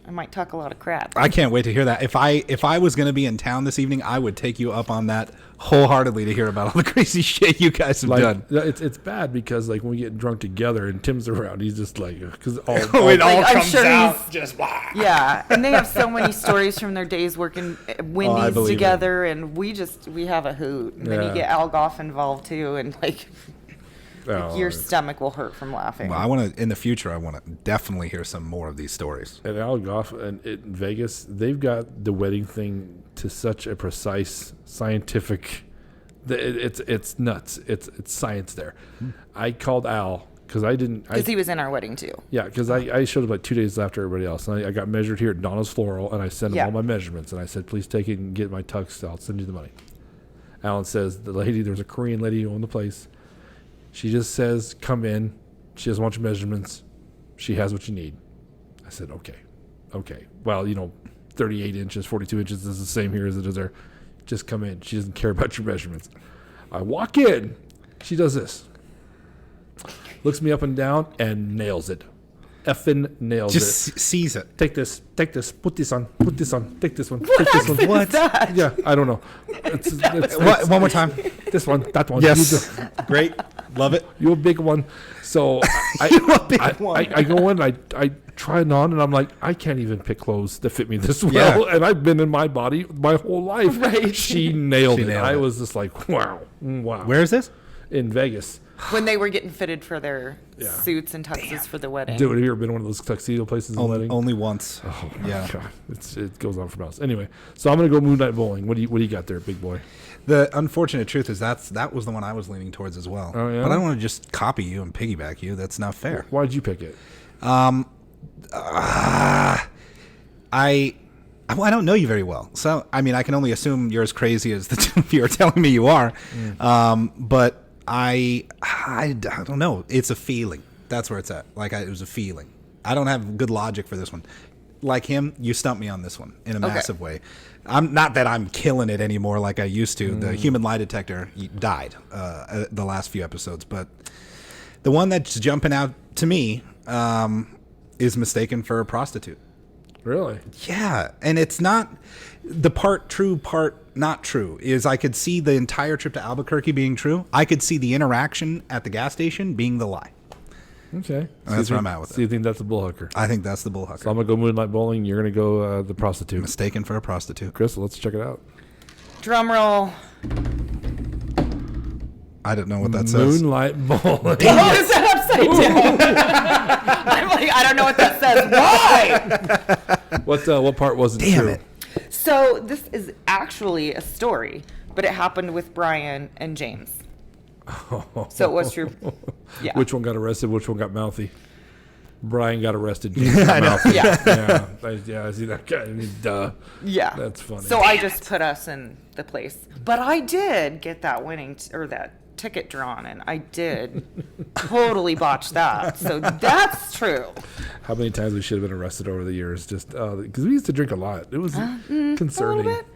[SPEAKER 3] I might talk a lot of crap.
[SPEAKER 2] I can't wait to hear that. If I was going to be in town this evening, I would take you up on that wholeheartedly to hear about all the crazy shit you guys have done.
[SPEAKER 1] It's bad because like when we get drunk together and Tim's around, he's just like, because all
[SPEAKER 2] it
[SPEAKER 3] Like,
[SPEAKER 2] all
[SPEAKER 3] I'm
[SPEAKER 2] comes
[SPEAKER 3] sure
[SPEAKER 2] out just blah.
[SPEAKER 3] Yeah, and they have so many stories from their days working at Wendy's
[SPEAKER 2] believe it.
[SPEAKER 3] together, and we have a hoot. And then you
[SPEAKER 1] Yeah.
[SPEAKER 3] get Al Goff involved too, and like
[SPEAKER 1] Oh,
[SPEAKER 3] your stomach will hurt from laughing.
[SPEAKER 2] Well, I want to in the future. I want to definitely hear some more of these stories.
[SPEAKER 1] And Al Goff and in Vegas, they've got the wedding thing to such a precise scientific. It's nuts. It's science there. I called Al because I didn't.
[SPEAKER 3] Because he was in our wedding too.
[SPEAKER 1] Yeah, because I showed up like 2 days after everybody else. And I got measured here at Donna's Floral, and I sent him
[SPEAKER 3] Yeah.
[SPEAKER 1] all my measurements. And I said, please take it and get my tux. I'll send you the money. Alan says, there's a Korean lady who owned the place. She just says, come in. She doesn't want your measurements. She has what you need. I said, okay. Well, 38 inches, 42 inches is the same here as it is there. Just come in. She doesn't care about your measurements. I walk in. She does this. Looks me up and down and nails it. Effing nails it.
[SPEAKER 2] Sees it.
[SPEAKER 1] Take this, put this on, take this one, take this one.
[SPEAKER 3] What? That?
[SPEAKER 1] Yeah, I don't know.
[SPEAKER 2] What? One more time.
[SPEAKER 1] This one, that one.
[SPEAKER 2] Yes. Great. Love it.
[SPEAKER 1] You a big one. So I go in, I try it on, and I'm like, I can't even pick clothes that fit me this well.
[SPEAKER 2] Yeah.
[SPEAKER 1] And I've been in my body my whole life.
[SPEAKER 3] Right.
[SPEAKER 1] She nailed it.
[SPEAKER 2] nailed
[SPEAKER 1] I
[SPEAKER 2] it.
[SPEAKER 1] was just like, wow.
[SPEAKER 2] Where is this?
[SPEAKER 1] In Vegas.
[SPEAKER 3] When they were getting fitted for their
[SPEAKER 1] Yeah.
[SPEAKER 3] suits and tuxes for the wedding.
[SPEAKER 1] Dude, have you ever been to one of those tuxedo places in the wedding?
[SPEAKER 2] Only once.
[SPEAKER 1] Oh my
[SPEAKER 2] Yeah.
[SPEAKER 1] God. It goes on for miles. Anyway, so I'm gonna go Moonlight Bowling. What do you got there, big boy?
[SPEAKER 2] The unfortunate truth is that was the one I was leaning towards as well.
[SPEAKER 1] Oh, yeah?
[SPEAKER 2] But I don't want to just copy you and piggyback you. That's not fair.
[SPEAKER 1] Why'd you pick it?
[SPEAKER 2] I don't know you very well, so I mean I can only assume you're as crazy as the two of you are telling me you are. But I don't know. It's a feeling. That's where it's at. It was a feeling. I don't have good logic for this one. Like him, you stumped me on this one in a massive way. I'm not that I'm killing it anymore like I used to. The human lie detector died the last few episodes, but the one that's jumping out to me is mistaken for a prostitute.
[SPEAKER 1] Really?
[SPEAKER 2] Yeah, and it's not the part true, part not true. Is I could see the entire trip to Albuquerque being true. I could see the interaction at the gas station being the lie.
[SPEAKER 1] Okay.
[SPEAKER 2] That's where I'm at with
[SPEAKER 1] So you think that's a bullhucker?
[SPEAKER 2] I think that's the Bullhucker.
[SPEAKER 1] So I'm gonna go Moonlight Bowling. You're gonna go the prostitute.
[SPEAKER 2] Mistaken for a prostitute.
[SPEAKER 1] Crystal, let's check it out.
[SPEAKER 3] Drum roll.
[SPEAKER 2] I don't know what that says.
[SPEAKER 1] Moonlight Bowling.
[SPEAKER 3] Oh, is that upside down? I'm like, I don't know what that says. Why?
[SPEAKER 1] What part wasn't
[SPEAKER 2] Damn
[SPEAKER 1] true?
[SPEAKER 2] it.
[SPEAKER 3] So this is actually a story, but it happened with Brian and James. So it was true. Yeah.
[SPEAKER 1] Which one got arrested? Which one got mouthy? Brian got arrested. James got mouthy.
[SPEAKER 3] Yeah.
[SPEAKER 1] I see that guy. I mean, duh.
[SPEAKER 3] Yeah.
[SPEAKER 1] That's funny.
[SPEAKER 3] So I just put us in the place. But I did get that or that ticket drawn, and I did totally botch that. So that's true.
[SPEAKER 1] How many times we should have been arrested over the years? Just because we used to drink a lot. It was
[SPEAKER 3] A
[SPEAKER 1] concerning.
[SPEAKER 3] little bit.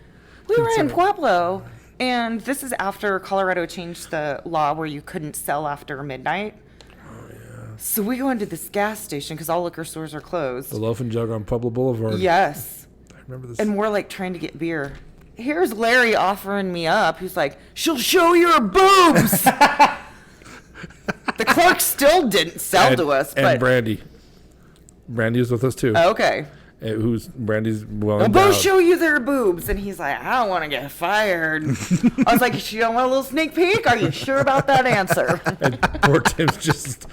[SPEAKER 3] We were in Pueblo, and this is after Colorado changed the law where you couldn't sell after midnight.
[SPEAKER 1] Oh, yeah.
[SPEAKER 3] So we go into this gas station because all liquor stores are closed.
[SPEAKER 1] The Loaf and Jug on Pueblo Boulevard.
[SPEAKER 3] Yes.
[SPEAKER 1] I remember this.
[SPEAKER 3] And we're like trying to get beer. Here's Larry offering me up. He's like, she'll show your boobs. The clerk still didn't sell to us.
[SPEAKER 1] And
[SPEAKER 3] But
[SPEAKER 1] Brandy. Brandy was with us too.
[SPEAKER 3] okay.
[SPEAKER 1] Who's Brandy's well
[SPEAKER 3] They'll
[SPEAKER 1] endowed.
[SPEAKER 3] both show you their boobs. And he's like, I don't want to get fired. I was like, you don't want a little sneak peek? Are you sure about that answer?
[SPEAKER 1] And poor Tim's just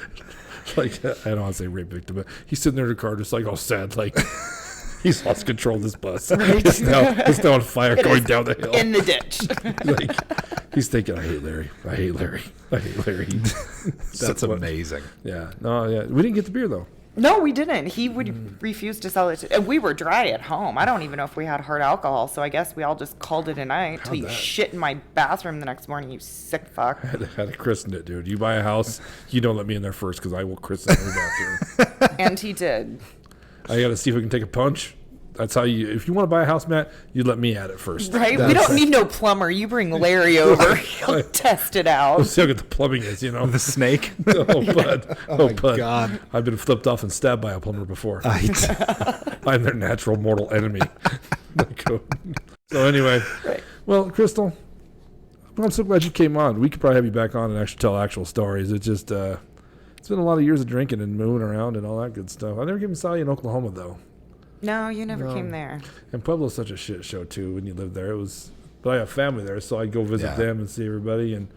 [SPEAKER 1] like, I don't want to say rape victim, but he's sitting there in the car just like all sad, like he's lost control of this bus. It's now on fire going down the hill.
[SPEAKER 3] In the ditch.
[SPEAKER 1] Like, he's thinking, I hate Larry. I hate Larry. I hate Larry.
[SPEAKER 2] That's amazing.
[SPEAKER 1] Yeah. No, yeah. We didn't get the beer though.
[SPEAKER 3] No, we didn't. He would refuse to sell it. And we were dry at home. I don't even know if we had hard alcohol. So I guess we all just called it a night till you shit in my bathroom the next morning, you sick fuck.
[SPEAKER 1] I had to christen it, dude. You buy a house, you don't let me in there first because I will christen your bathroom.
[SPEAKER 3] And he did.
[SPEAKER 1] I got to see if we can take a punch. That's how you. If you want to buy a house, Matt, you let me at it first.
[SPEAKER 3] Right? We don't need no plumber. You bring Larry over. He'll test it out.
[SPEAKER 1] We'll see how good the plumbing is, you know.
[SPEAKER 2] The snake.
[SPEAKER 1] Oh, bud. Oh, bud.
[SPEAKER 2] God.
[SPEAKER 1] I've been flipped off and stabbed by a plumber before. I'm their natural mortal enemy. So anyway, well, Crystal, I'm so glad you came on. We could probably have you back on and actually tell actual stories. It's just, it's been a lot of years of drinking and moving around and all that good stuff. I never even saw you in Oklahoma, though.
[SPEAKER 3] No, you never came there.
[SPEAKER 1] And Pueblo's such a shit show, too, when you lived there. It was, but I have family there, so I'd go visit them and see everybody. And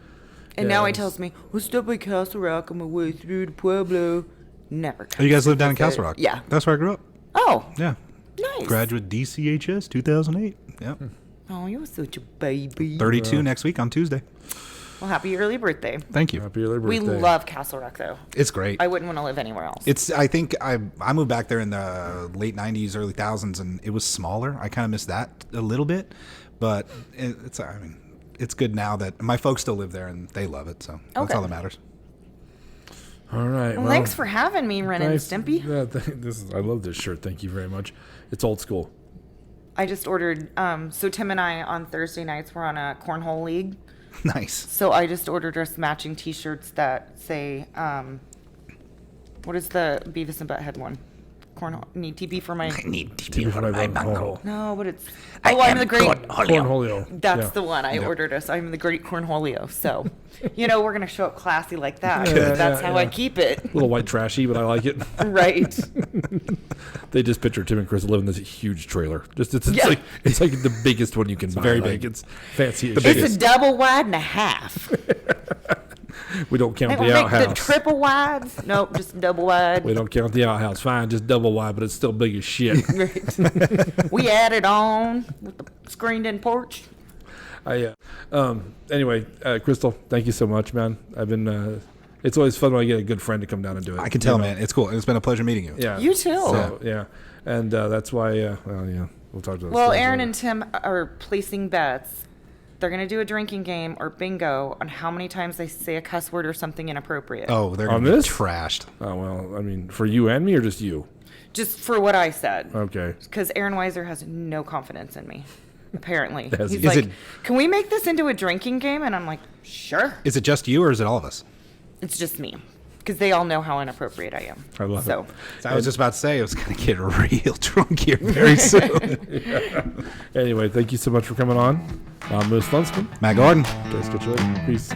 [SPEAKER 3] now he tells me, we'll stop by Castle Rock on my way through to Pueblo. Never come.
[SPEAKER 2] Oh, you guys live down in Castle Rock?
[SPEAKER 3] Yeah.
[SPEAKER 2] That's where I grew up.
[SPEAKER 3] Oh.
[SPEAKER 2] Yeah.
[SPEAKER 3] Nice.
[SPEAKER 2] Graduate DCHS 2008. Yep.
[SPEAKER 3] Oh, you're such a baby.
[SPEAKER 2] 32 next week on Tuesday.
[SPEAKER 3] Well, happy early birthday.
[SPEAKER 2] Thank you.
[SPEAKER 1] Happy early
[SPEAKER 3] We
[SPEAKER 1] birthday.
[SPEAKER 3] love Castle Rock, though.
[SPEAKER 2] It's great.
[SPEAKER 3] I wouldn't want to live anywhere else.
[SPEAKER 2] I think I moved back there in the late 90s, early 2000s, and it was smaller. I kind of miss that a little bit, but it's good now that my folks still live there and they love it, so that's all that matters.
[SPEAKER 1] All right.
[SPEAKER 3] Well, thanks for having me, Ren and Stimpy.
[SPEAKER 1] Yeah, I love this shirt. Thank you very much. It's old school.
[SPEAKER 3] I just ordered, so Tim and I on Thursday nights were on a cornhole league.
[SPEAKER 2] Nice.
[SPEAKER 3] So I just ordered us matching T-shirts that say, what is the Beavis and Butthead one? Cornhole. Need TB for my.
[SPEAKER 2] I need TP for my bunghole.
[SPEAKER 3] No, but it's. Oh, I'm the great.
[SPEAKER 1] Cornholio.
[SPEAKER 3] That's the one I ordered us. I'm the great cornholio. So, we're gonna show up classy like that.
[SPEAKER 1] Yeah,
[SPEAKER 3] That's how I keep it.
[SPEAKER 1] A little white trashy, but I like it.
[SPEAKER 3] Right.
[SPEAKER 1] They just picture Tim and Chris living in this huge trailer. It's like the biggest one you can buy.
[SPEAKER 2] very
[SPEAKER 1] like,
[SPEAKER 2] big.
[SPEAKER 1] It's fancy.
[SPEAKER 3] It's a double wide and a half.
[SPEAKER 1] We don't count
[SPEAKER 3] They
[SPEAKER 1] the
[SPEAKER 3] won't make the
[SPEAKER 1] outhouse.
[SPEAKER 3] triple wides. Nope, just double wide.
[SPEAKER 1] We don't count the outhouse. Fine, just double wide, but it's still big as shit.
[SPEAKER 3] Right. We added on with the screened-in porch.
[SPEAKER 1] Anyway, Crystal, thank you so much, man. I've been. It's always fun when I get a good friend to come down and do it.
[SPEAKER 2] I can tell, man. It's cool. It's been a pleasure meeting you.
[SPEAKER 1] Yeah.
[SPEAKER 3] You too.
[SPEAKER 1] So, yeah, and that's why. We'll talk to those.
[SPEAKER 3] Well,
[SPEAKER 1] stories
[SPEAKER 3] Aaron
[SPEAKER 1] later.
[SPEAKER 3] and Tim are placing bets. They're going to do a drinking game or bingo on how many times they say a cuss word or something inappropriate.
[SPEAKER 2] Oh, they're
[SPEAKER 1] On
[SPEAKER 2] going to be
[SPEAKER 1] this?
[SPEAKER 2] trashed.
[SPEAKER 1] Oh well, I mean, for you and me, or just you?
[SPEAKER 3] Just for what I said.
[SPEAKER 1] Okay.
[SPEAKER 3] Because Aaron Weiser has no confidence in me, apparently.
[SPEAKER 1] Is
[SPEAKER 3] He's like,
[SPEAKER 2] it-
[SPEAKER 3] can we make this into a drinking game? And I'm like, sure.
[SPEAKER 2] Is it just you or is it all of us?
[SPEAKER 3] It's just me. Because they all know how inappropriate I am.
[SPEAKER 1] I love
[SPEAKER 3] so.
[SPEAKER 1] it.
[SPEAKER 2] So I was just about to say it was going to get real drunk here very soon.
[SPEAKER 1] Anyway, thank you so much for coming on. I'm Moose Lunsman.
[SPEAKER 2] Matt Gordon.
[SPEAKER 1] Guys, catch you later. Peace.